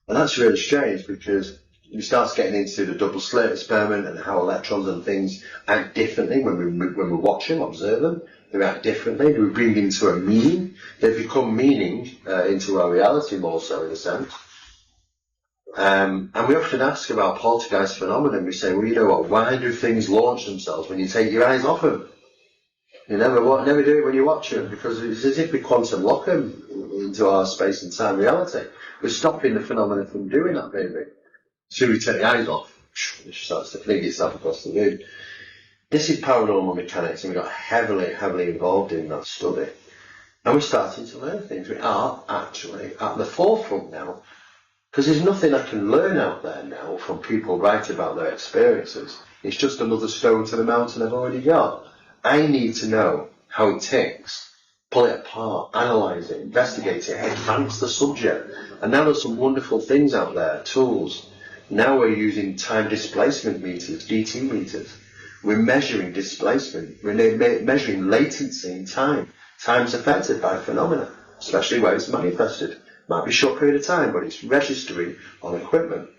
And that's really strange, because you start getting into the double slit experiment and how electrons and things act differently when we watch them, observe them. They act differently. They bring into a meaning. They become meaning into our reality more so, in a sense. And we often ask about poltergeist phenomena. We say, well, you know what, why do things launch themselves when you take your eyes off them? You never do it when you watch them, because it's as if we quantum lock them into our space and time reality. We're stopping the phenomena from doing that, baby. So we take the eyes off, it starts to fling itself across the room. This is paranormal mechanics, and we got heavily involved in that study. And we're starting to learn things. We are actually at the forefront now, because there's nothing I can learn out there now from people writing about their experiences. It's just another stone to the mountain I've already got. I need to know how it ticks, pull it apart, analyse it, investigate it, advance the subject. And now there's some wonderful things out there, tools. Now we're using time displacement meters, DT meters. We're measuring displacement. We're measuring latency in time. Time's affected by phenomena, especially where it's manifested. Might be a short period of time, but it's registering on equipment.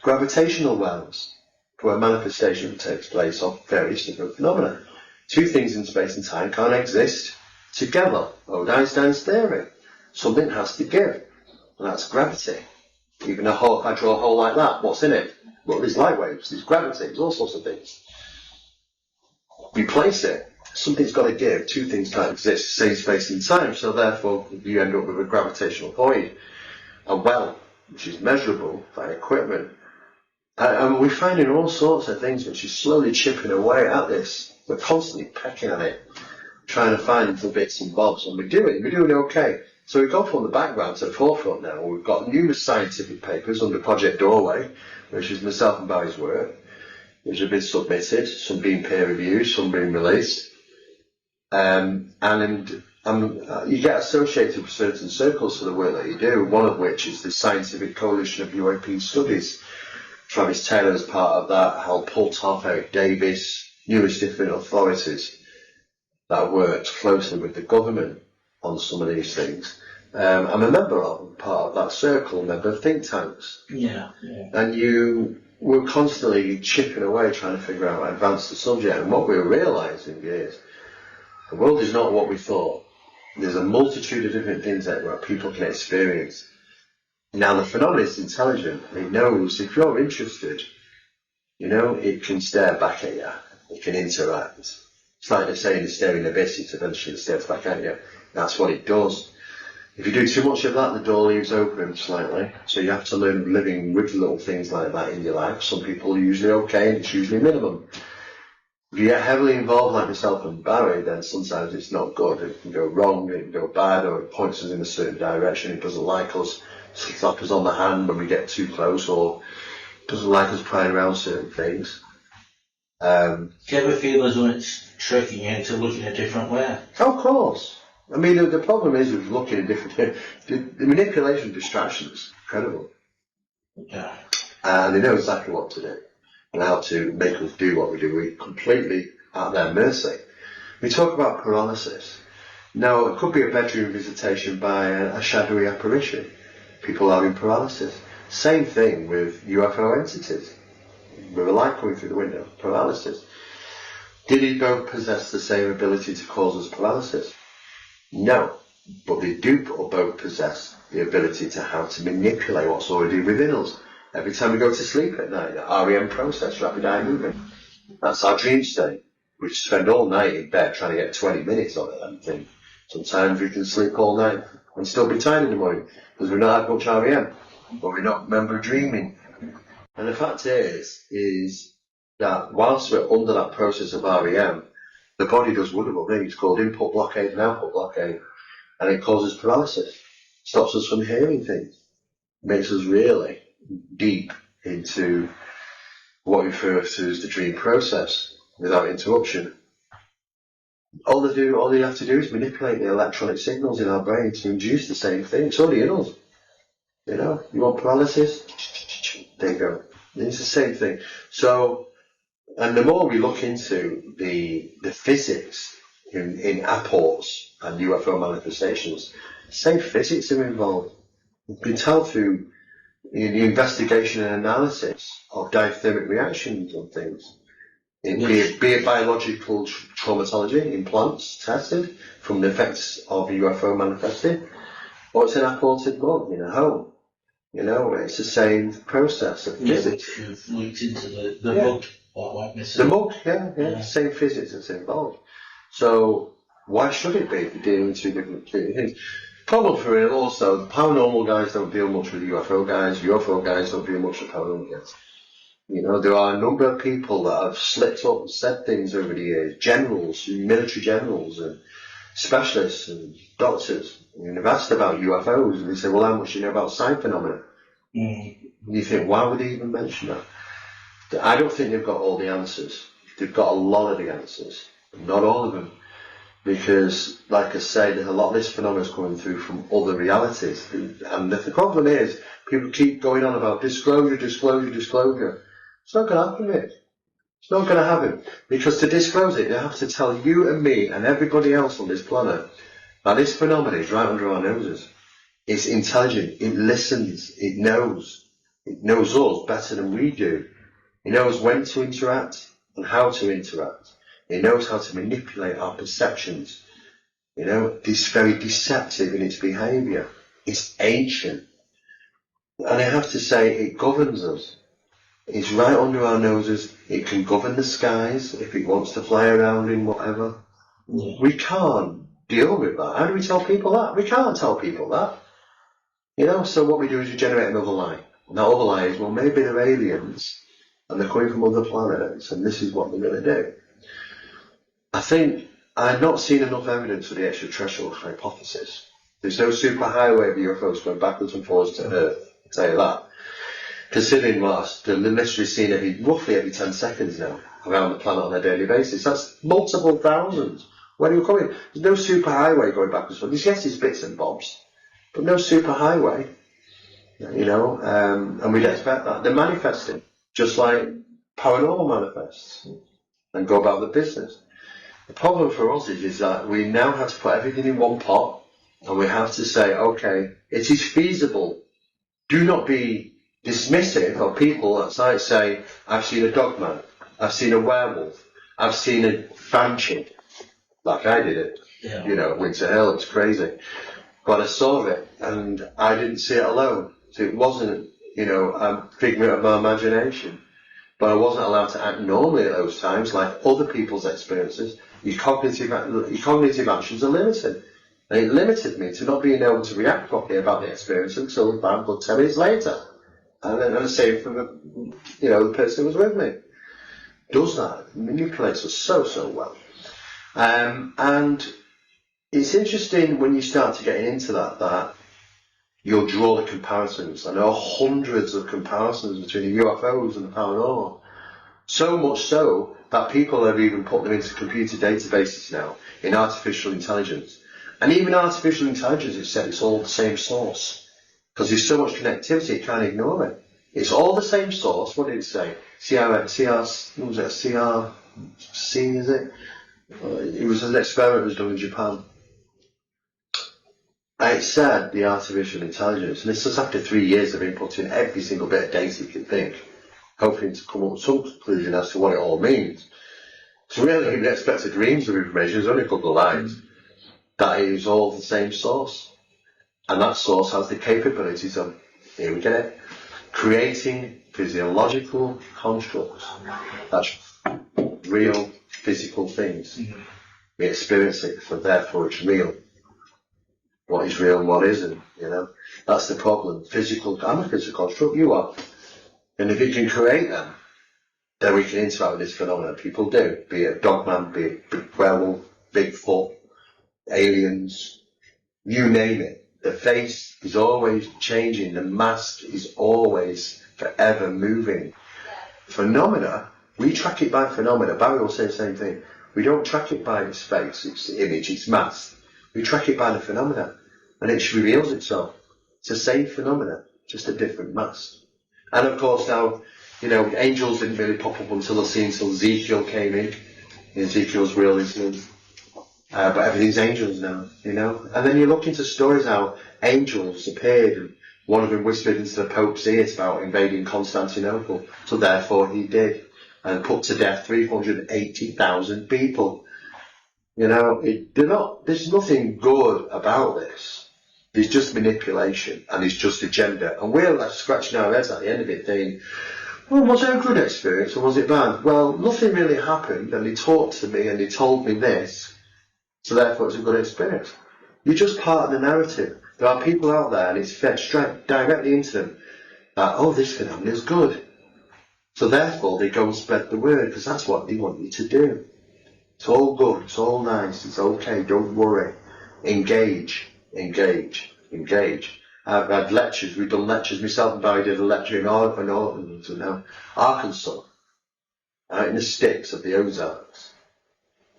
Gravitational wells, where manifestation takes place of various different phenomena. Two things in space and time can't exist together. Old Einstein's theory. Something has to give, and that's gravity. Even if I draw a hole like that, what's in it? Well, there's light waves, there's gravity, there's all sorts of things. Replace it. Something's got to give. Two things can't exist, same space and time, so therefore you end up with a gravitational void. A well, which is measurable by equipment. And we're finding all sorts of things which is slowly chipping away at this. We're constantly pecking at it, trying to find little bits and bobs, and we're doing okay. So we've gone from the background to the forefront now. We've got numerous scientific papers under Project Doorway, which is myself and Barry's work, which have been submitted, some being peer reviewed, some being released. And you get associated with certain circles for the work that you do, one of which is the Scientific Coalition of UAP Studies. Travis Taylor is part of that, Hal Pultoff, Eric Davis, numerous different authorities that worked closely with the government on some of these things. I'm a member of part of that circle, a member of think tanks. Yeah. And we're constantly chipping away trying to figure out how to advance the subject. And what we're realising is the world is not what we thought. There's a multitude of different things that people can experience. Now the phenomenon is intelligent. It knows if you're interested, it can stare back at you. It can interact. It's like they're saying it's staring abyss, it eventually stares back at you. That's what it does. If you do too much of that, the door leaves open slightly. So you have to learn living with little things like that in your life. Some people are usually okay, and it's usually minimum. If you get heavily involved like myself and Barry, then sometimes it's not good. It can go wrong, it can go bad, or it points us in a certain direction. It doesn't like us, slap us on the hand when we get too close, or doesn't like us prying around certain things. Do you ever feel as though it's tricking you into looking a different way? Of course. I mean, the problem is with looking at different... The manipulation of distraction is incredible. Yeah. And they know exactly what to do and how to make us do what we do. We're completely at their mercy. We talk about paralysis. Now, it could be a bedroom visitation by a shadowy apparition. People having paralysis. Same thing with UFO entities. With a light coming through the window, paralysis. Did they both possess the same ability to cause us paralysis? No, but they do both possess the ability to how to manipulate what's already within us. Every time we go to sleep at night, the REM process, rapid eye movement, that's our dream state. We spend all night in bed trying to get 20 minutes of it, I think. Sometimes we can sleep all night and still be tired in the morning because we've not had much REM, but we don't remember dreaming. And the fact is that whilst we're under that process of REM, the body does wonderful things. It's called input blockade and output blockade, and it causes paralysis. Stops us from hearing things. Makes us really deep into what we refer to as the dream process without interruption. All they have to do is manipulate the electronic signals in our brain to induce the same thing. It's already in us. You want paralysis? There you go. It's the same thing. So, and the more we look into the physics in airports and UFO manifestations, same physics are involved. You can tell through the investigation and analysis of diathermic reactions on things. Be it biological traumatology in plants tested from the effects of a UFO manifested, or it's an airported bug in a home. It's the same process of physics. You've looked into the mug, like the mug, yeah, same physics that's involved. So why should it be if you're dealing with two different things? Problem for real also, paranormal guys don't deal much with UFO guys, UFO guys don't deal much with paranormal guys. There are a number of people that have slipped up and said things over the years, generals, military generals and specialists and doctors, and they've asked about UFOs and they say, well, how much do you know about sign phenomena? And you think, why would they even mention that? I don't think they've got all the answers. They've got a lot of the answers, not all of them. Because, like I say, there's a lot of this phenomenon is coming through from other realities. And the problem is, people keep going on about disclosure. It's not going to happen, mate. It's not going to happen. Because to disclose it, they have to tell you and me and everybody else on this planet that this phenomenon is right under our noses. It's intelligent. It listens. It knows. It knows us better than we do. It knows when to interact and how to interact. It knows how to manipulate our perceptions. It's very deceptive in its behaviour. It's ancient. And I have to say, it governs us. It's right under our noses. It can govern the skies if it wants to fly around in whatever. Yeah. We can't deal with that. How do we tell people that? We can't tell people that. So what we do is we generate another lie. And that other lie is, well, maybe they're aliens and they're coming from other planets and this is what they're going to do. I think I've not seen enough evidence for the extraterrestrial hypothesis. There's no superhighway of UFOs going backwards and forwards to Earth, I'll tell you that. Considering what the mystery is seen roughly every 10 seconds now around the planet on a daily basis, that's multiple thousands. When are you coming? There's no superhighway going backwards and forwards. Yes, it's bits and bobs, but no superhighway. And we'd expect that. They're manifesting, just like paranormal manifests, and go about the business. The problem for us is that we now have to put everything in one pot and we have to say, okay, it is feasible. Do not be dismissive of people that say, I've seen a dogman, I've seen a werewolf, I've seen a banshee, like I did it, at Winter Hill, it's crazy. But I saw it and I didn't see it alone. So it wasn't, a figment of my imagination. But I wasn't allowed to act normally at those times, like other people's experiences. Your cognitive actions are limited. And it limited me to not being able to react properly about the experience until about 10 minutes later. And then the same for the person who was with me. Does that, manipulates us so well. And it's interesting when you start to get into that you'll draw the comparisons. I know hundreds of comparisons between the UFOs and the paranormal. So much so that people have even put them into computer databases now in artificial intelligence. And even artificial intelligence, it said it's all the same source. Because there's so much connectivity, you can't ignore it. It's all the same source. What did it say? CRC, is it? It was an experiment that was done in Japan. It said the artificial intelligence, and this was after 3 years of inputting every single bit of data you can think, hoping to come up with some conclusion as to what it all means. So really, even expected reams of information, there's only a couple of lines, that it is all the same source. And that source has the capabilities of, here we get it, creating physiological constructs. That's real physical things. We experience it, so therefore it's real. What is real and what isn't, That's the problem. I'm a physical construct, you are. And if you can create them, then we can interact with this phenomenon. People do, be it a dogman, be it a werewolf, Bigfoot, aliens, you name it. The face is always changing. The mask is always forever moving. Phenomena, we track it by phenomena. Barry will say the same thing. We don't track it by its face, its image, its mask. We track it by the phenomena, and it reveals itself. It's the same phenomena, just a different mask. And of course now, angels didn't really pop up until Ezekiel came in. Ezekiel's realism. but everything's angels now, you know. And then you look into stories how angels appeared, and one of them whispered into the Pope's ears about invading Constantinople, so therefore he did, and put to death 380,000 people. You know, there's nothing good about this. There's just manipulation, and it's just agenda. And we're left scratching our heads at the end of it thinking, well, was it a good experience or was it bad? Well, nothing really happened, and he talked to me and he told me this, so therefore it's a good experience. You're just part of the narrative. There are people out there, and it's fed straight directly into them, that, oh, this phenomenon is good. So therefore they go and spread the word, because that's what they want you to do. It's all good, it's all nice, it's okay, don't worry. Engage, engage, engage. I've had lectures, we've done lectures, myself and Barry did a lecture in Arkansas, out in the sticks of the Ozarks,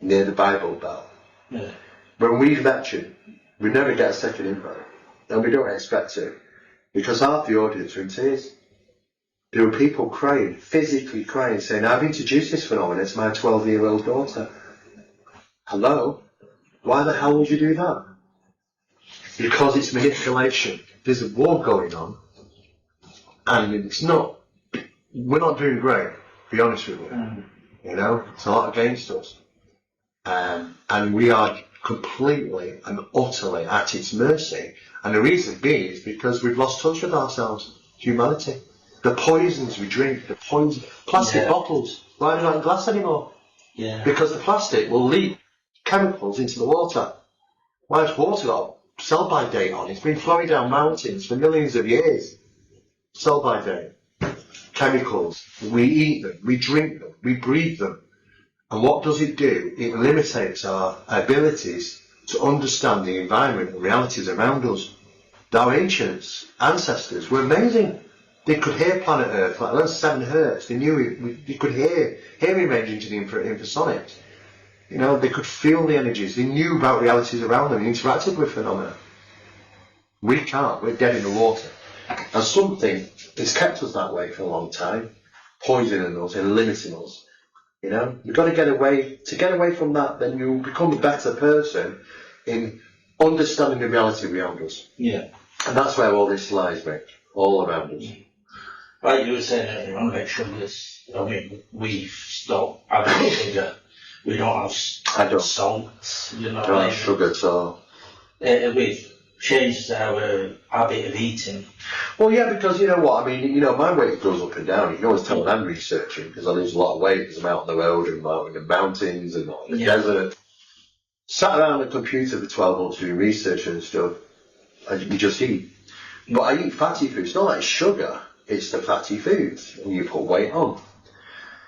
near the Bible Belt. Yeah. When we lectured, we never get a second invite, and we don't expect to, because half the audience were in tears. There were people crying, physically crying, saying, I've introduced this phenomenon to my 12-year-old daughter. Hello? Why the hell would you do that? Because it's manipulation. There's a war going on, and we're not doing great, to be honest with you. You know, it's a lot against us. And we are completely and utterly at its mercy. And the reason being is because we've lost touch with ourselves, humanity. The poisons we drink, plastic bottles, why are they not in glass anymore? Yeah. Because the plastic will leak chemicals into the water. Why has water got a sell-by date on? It's been flowing down mountains for millions of years. Sell-by date. Chemicals. We eat them, we drink them, we breathe them. And what does it do? It limits our abilities to understand the environment and realities around us. Our ancient ancestors were amazing. They could hear planet Earth, like around 7 hertz. They knew they could hear range into the infrasonics. You know, they could feel the energies. They knew about realities around them and interacted with phenomena. We can't. We're dead in the water. And something has kept us that way for a long time, poisoning us and limiting us. You know, you've got to get away. To get away from that, then you'll become a better person in understanding the reality around us. Yeah. And that's where all this lies, mate. All around us. Like you were saying earlier on about sugars, I mean, we've stopped having sugar. We don't have salts, you know. Don't have sugar at all. We've changed our habit of eating. Well, yeah, because you know what, I mean, you know, my weight goes up and down. You can always tell when I'm researching, because I lose a lot of weight because I'm out on the road and out in the mountains and out in the desert. Sat around the computer for 12 months doing research and stuff, and you just eat. But I eat fatty foods. It's not like sugar, it's the fatty foods, and you put weight on.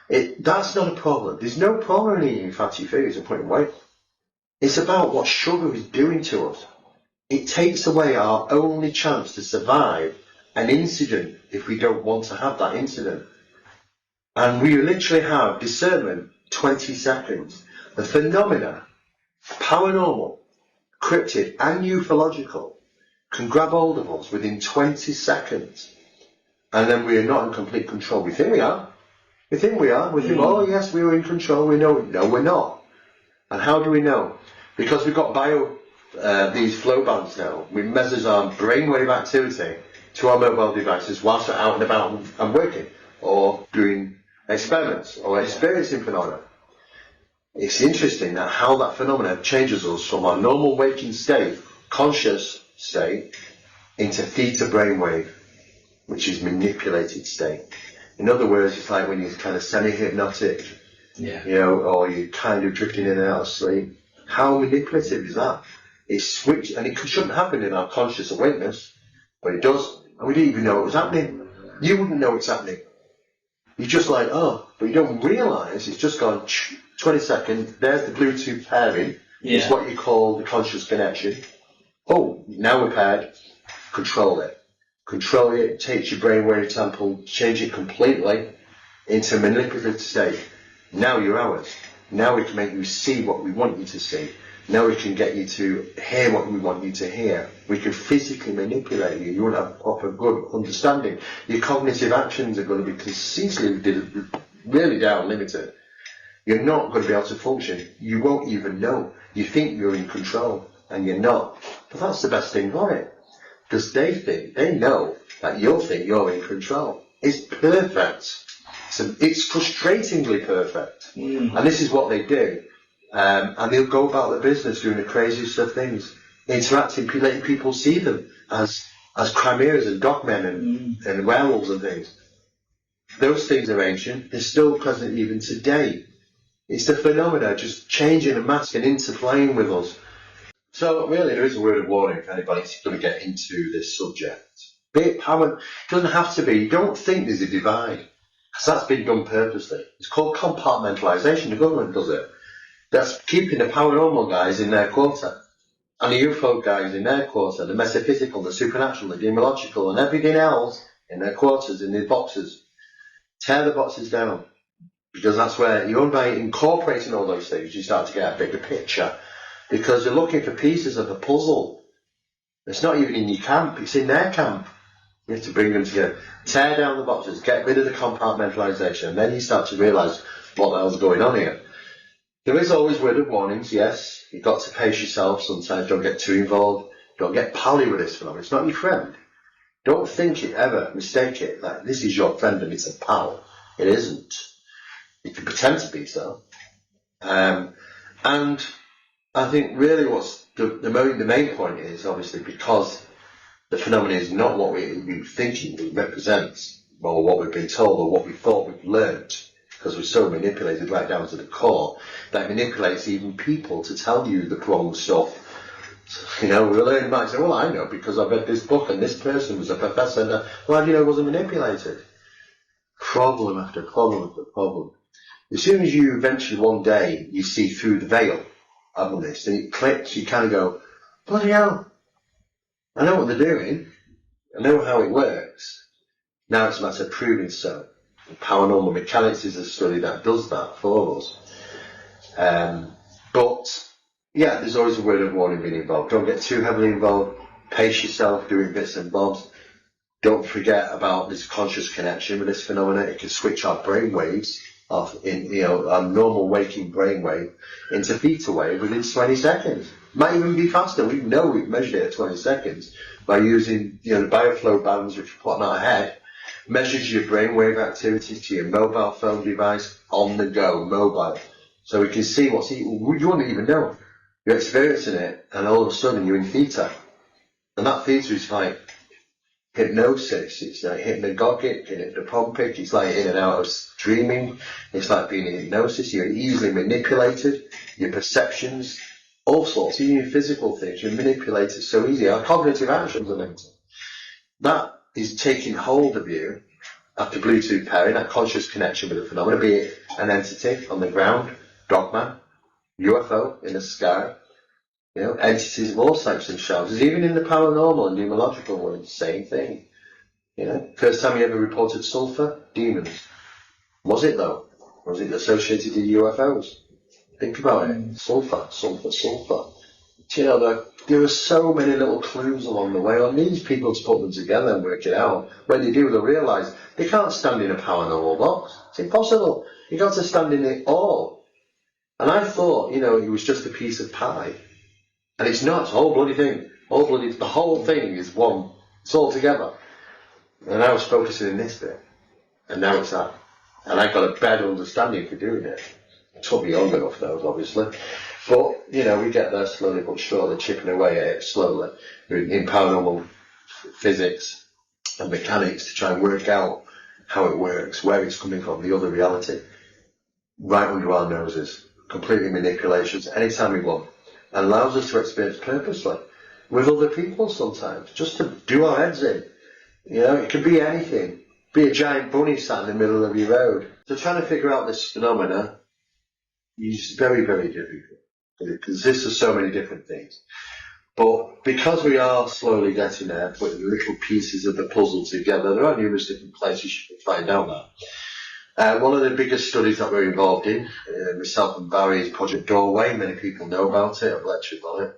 That's not a problem. There's no problem in eating fatty foods and putting weight. It's about what sugar is doing to us. It takes away our only chance to survive an incident if we don't want to have that incident. And we literally have discernment 20 seconds. The phenomena, paranormal, cryptid and ufological, can grab hold of us within 20 seconds. And then we are not in complete control. We think we are. We think we are. We think, oh yes, we were in control. We know. No, we're not. And how do we know? Because we've got these flow bands now. We measure our brainwave activity to our mobile devices whilst we're out and about and working, or doing experiments, or experiencing phenomena. It's interesting that how that phenomena changes us from our normal waking state, conscious state, into theta brainwave, which is manipulated state. In other words, it's like when you're kind of semi-hypnotic, you know, or you're kind of drifting in and out of sleep. How manipulative is that? It's switched, and it shouldn't happen in our conscious awareness, but it does, and we didn't even know it was happening. You wouldn't know it's happening. You're just like, oh, but you don't realise it's just gone 20 seconds, there's the Bluetooth pairing, it's what you call the conscious connection. Oh, now we're paired, control it. Control it, takes your brainwave sample, change it completely into a manipulative state. Now you're ours. Now we can make you see what we want you to see. Now we can get you to hear what we want you to hear. We can physically manipulate you. You won't have proper good understanding. Your cognitive actions are going to be conceitedly really down limited. You're not going to be able to function. You won't even know. You think you're in control, and you're not. But that's the best thing for it. Because they know that you'll think you're in control. It's perfect. It's frustratingly perfect. And this is what they do. And they'll go about their business doing the craziest of things. Interacting, letting people see them as chimeras and dogmen and werewolves and things. Those things are ancient. They're still present even today. It's the phenomena just changing and masking, interplaying with us. So really, there is a word of warning for anybody who's going to get into this subject. Be it power, it doesn't have to be. You don't think there's a divide, because that's been done purposely. It's called compartmentalisation. The government does it. That's keeping the paranormal guys in their quarter, and the UFO guys in their quarter, the metaphysical, the supernatural, the demological, and everything else in their quarters, in their boxes. Tear the boxes down, because that's where you're by incorporating all those things, you start to get a bigger picture. Because you're looking for pieces of a puzzle. It's not even in your camp, it's in their camp. You have to bring them together. Tear down the boxes, get rid of the compartmentalisation, and then you start to realise what the hell's going on here. There is always word of warnings, yes. You've got to pace yourself sometimes, don't get too involved. Don't get pally with this phenomenon. It's not your friend. Don't think it ever, mistake it, like this is your friend and it's a pal. It isn't. It can pretend to be so. And I think really what's the main point is, obviously, because the phenomenon is not what we've been thinking it represents, or what we've been told, or what we thought we've learned, because we're so manipulated right down to the core, that manipulates even people to tell you the wrong stuff. You know, we learn back and say, well, I know because I read this book and this person was a professor, and well, how do you know it wasn't manipulated? Problem after problem after problem. As soon as you eventually one day, you see through the veil of this, and it clicks, you kind of go, bloody hell, I know what they're doing, I know how it works. Now it's a matter of proving so. Paranormal mechanics is a study that does that for us. But, yeah, there's always a word of warning being involved. Don't get too heavily involved. Pace yourself doing bits and bobs. Don't forget about this conscious connection with this phenomena. It can switch our brain waves off in, a normal waking brainwave into theta wave within 20 seconds. Might even be faster. We know we've measured it at 20 seconds by using, the bioflow bands which we put on our head. Measures your brainwave activity to your mobile phone device on the go, mobile. So we can see you wouldn't even know. You're experiencing it, and all of a sudden you're in theta. And that theta is like hypnosis, it's like hypnagogic, hypnopompic, it's like in and out of dreaming, it's like being in hypnosis, you're easily manipulated, your perceptions, all sorts, even your physical things, you're manipulated so easy. Our cognitive actions are mental. That is taking hold of you after Bluetooth pairing, that conscious connection with the phenomena, be it an entity on the ground, dogman, UFO in the sky, entities of all types and shells. Even in the paranormal and numerological world, same thing. First time you ever reported sulfur? Demons. Was it though? Was it associated with UFOs? Think about it. Sulfur, sulfur, sulfur. There are so many little clues along the way. On these people to put them together and work it out. When they do, they'll realise they can't stand in a paranormal box. It's impossible. You've got to stand in it all. And I thought, it was just a piece of pie. And it's not. It's a whole bloody thing. The whole thing is one. It's all together. And I was focusing in this bit. And now it's that. And I got a better understanding for doing it. It took me long enough, though, obviously. But, we get there slowly but surely, chipping away at it slowly in paranormal physics and mechanics to try and work out how it works, where it's coming from, the other reality. Right under our noses. Completely manipulations anytime we want. And allows us to experience purposely with other people sometimes, just to do our heads in. It could be anything. Be a giant bunny sat in the middle of your road. So trying to figure out this phenomena is very, very difficult. It consists of so many different things. But because we are slowly getting there, putting little pieces of the puzzle together, there are numerous different places you can find out that. One of the biggest studies that we're involved in, myself and Barry, is Project Doorway. Many people know about it. I've lectured on it.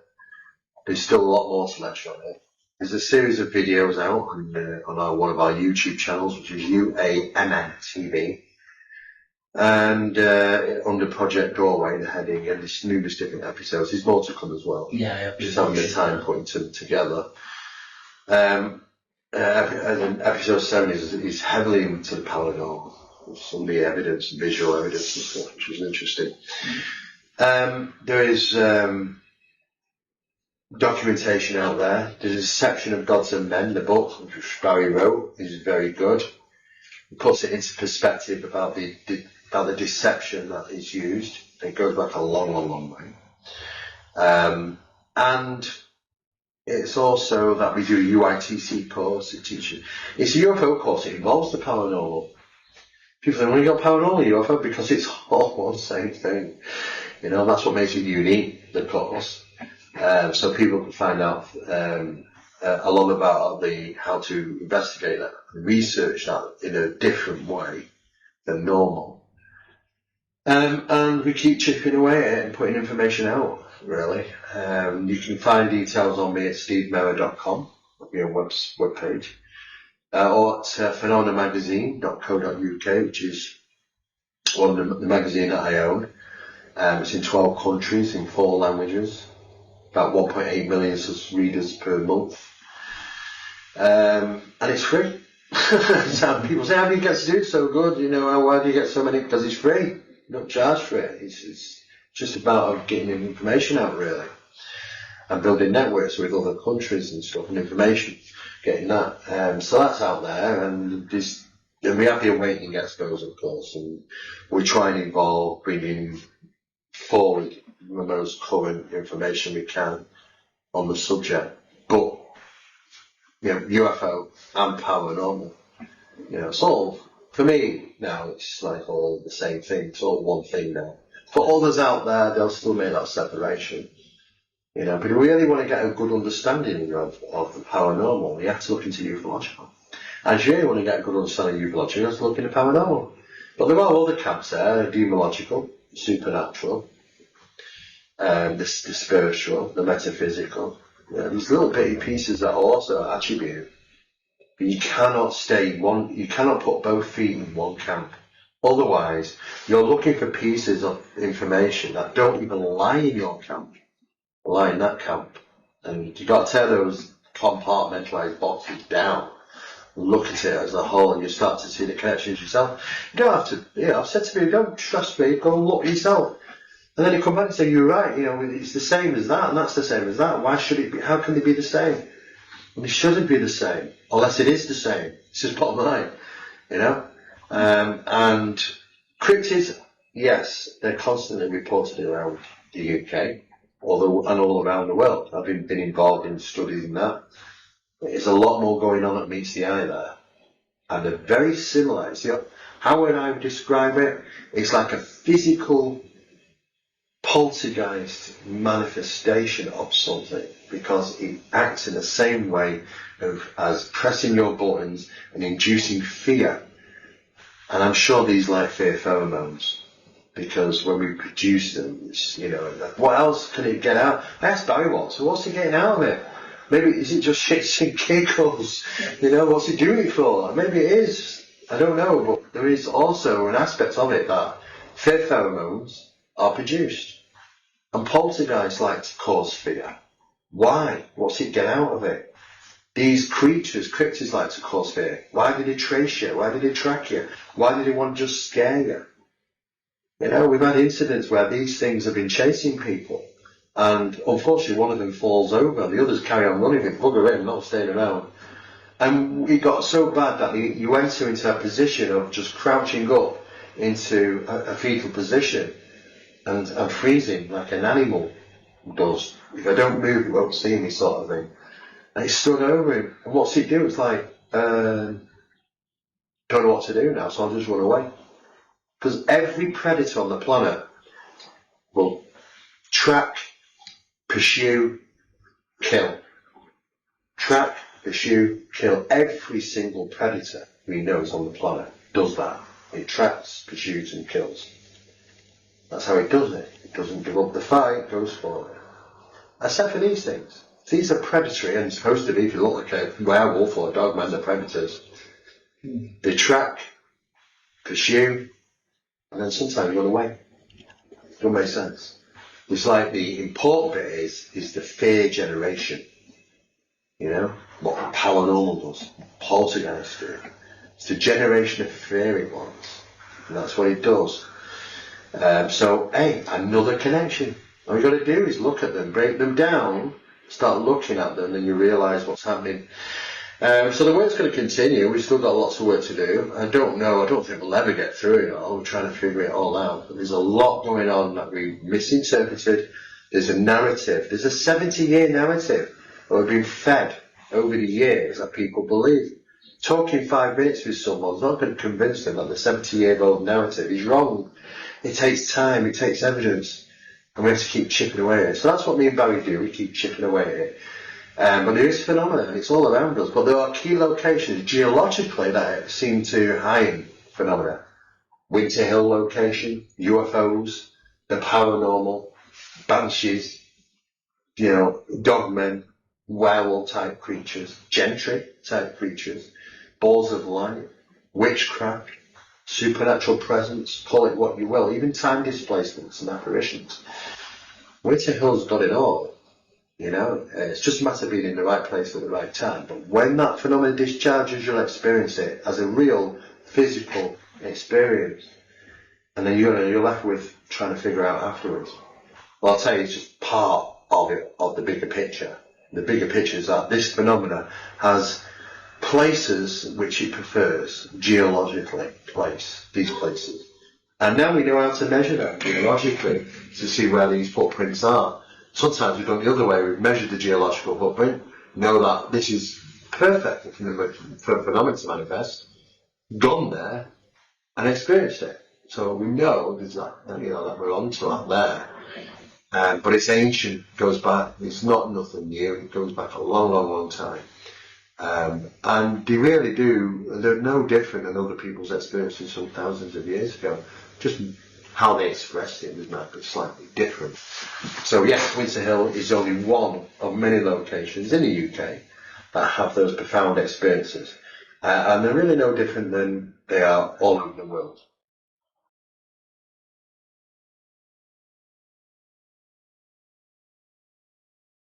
There's still a lot more to lecture on it. There's a series of videos out on one of our YouTube channels, which is UAMN TV. And under Project Doorway, the heading, and there's numerous different episodes. There's more to come as well. Yeah, just having the time putting them together. Episode 7 is heavily into the paranormal. Some of the evidence, visual evidence and stuff, which was interesting. There is documentation out there. The Deception of Gods and Men, the book, which Barry wrote, is very good. It puts it into perspective about the deception that is used. It goes back a long, long, long way. And it's also that we do a UITC course. It's a UFO course. It involves the paranormal. People think, well, you got paranormal UFO because it's all one same thing. You know, that's what makes it unique, the course. So people can find out a lot about how to investigate that, research that in a different way than normal. And we keep chipping away at it and putting information out, really. You can find details on me at stevemera.com, my webpage, or at phenomenamagazine.co.uk, which is one of the magazine that I own. It's in 12 countries, in 4 languages, about 1.8 million readers per month. And it's free. So people say, how do you get to do it so good? You know, why do you get so many? Because it's free. You don't charge for it. It's just about getting information out, really, and building networks with other countries and stuff, and information, getting that. So that's out there, and we have the Awakening Expos, of course, and we try and involve bringing forward the most current information we can on the subject. But you know, UFO and paranormal, you know, it's all, for me now, it's like all the same thing. It's all one thing now. For others out there, they'll still make that separation. You know, but if you really want to get a good understanding of the paranormal, you have to look into ufological. And if you really want to get a good understanding of ufological, you have to look into paranormal. But there are other camps there, demological, supernatural, the spiritual, the metaphysical. You know, these little bitty pieces that are also attributed. But you cannot you cannot put both feet in one camp. Otherwise, you're looking for pieces of information that don't even lie in your camp, lie in that camp. And you've got to tear those compartmentalized boxes down, look at it as a whole, and you start to see the connections yourself. You don't have to, you know, I've said to people, don't trust me, go and look yourself. And then you come back and say, you're right, you know, it's the same as that, and that's the same as that. Why should it be? How can they be the same? Well, it shouldn't be the same, unless it is the same. It's just bottom line, you know. And cryptids, yes, they're constantly reported around the UK, and all around the world. I've been involved in studying that. There's a lot more going on that meets the eye there, and they're very similar. See, how would I describe it? It's like a physical poltergeist manifestation of something, because it acts in the same way as pressing your buttons and inducing fear. And I'm sure these like fear pheromones, because when we produce them, it's, you know, what else can it get out? I asked Barry once, so what's he getting out of it? Maybe is it just shits and giggles? You know, what's he doing it for? Maybe it is. I don't know, but there is also an aspect of it that fear pheromones are produced. And poltergeists like to cause fear. Why? What's it get out of it? These creatures, cryptids, like to cause fear. Why did they trace you? Why did they track you? Why did they want to just scare you? You know, we've had incidents where these things have been chasing people, and unfortunately one of them falls over, the others carry on running, they bugger in, not staying around. And it got so bad that you enter into a position of just crouching up into a fetal position and freezing like an animal does. If I don't move, you won't see me, sort of thing. And he stood over him, and what's he do? It's like, don't know what to do now, so I'll just run away. Because every predator on the planet will track, pursue, kill. Track, pursue, kill. Every single predator we know is on the planet does that. It tracks, pursues, and kills. That's how it does it. It doesn't give up the fight, it goes for it. Except for these things. These are predatory, and supposed to be, if you look like a werewolf or a dogman, they're predators. They track, pursue, and then sometimes run away. Don't make sense. It's like the important bit is the fear generation. You know, what paranormal does, poltergeist do. It's the generation of fearing ones, and that's what it does. So, hey, another connection. All you got to do is look at them, break them down, start looking at them, and you realise what's happening. So the work's going to continue. We've still got lots of work to do. I don't think we'll ever get through it all. We're trying to figure it all out. But there's a lot going on that we misinterpreted. There's a narrative. There's a 70-year narrative that we've been fed over the years that people believe. Talking 5 minutes with someone's not going to convince them that the 70-year-old narrative is wrong. It takes time. It takes evidence. And we have to keep chipping away at it. So that's what me and Barry do. We keep chipping away at it. But there is phenomena, it's all around us. But there are key locations geologically that seem to hide phenomena. Winter Hill location, UFOs, the paranormal, banshees, dogmen, werewolf type creatures, gentry type creatures, balls of light, witchcraft, supernatural presence, call it what you will, even time displacements and apparitions. Winter Hill's got it all. It's just a matter of being in the right place at the right time. But when that phenomenon discharges, you'll experience it as a real physical experience. And then you're left with trying to figure out afterwards. Well, I'll tell you, it's just part of it, of the bigger picture. The bigger picture is that this phenomena has places which it prefers, geologically, these places. And now we know how to measure them geologically to see where these footprints are. Sometimes we've done the other way. We've measured the geological footprint, know that this is perfect for a phenomenon to manifest, gone there, and experienced it. So we know there's that we're onto that there. But it's ancient, goes back. It's not nothing new. It goes back a long, long, long time. And they really do. They're no different than other people's experiences some thousands of years ago. Just how they expressed it was maybe slightly different. So yes, Winter Hill is only one of many locations in the UK that have those profound experiences. And they're really no different than they are all over the world.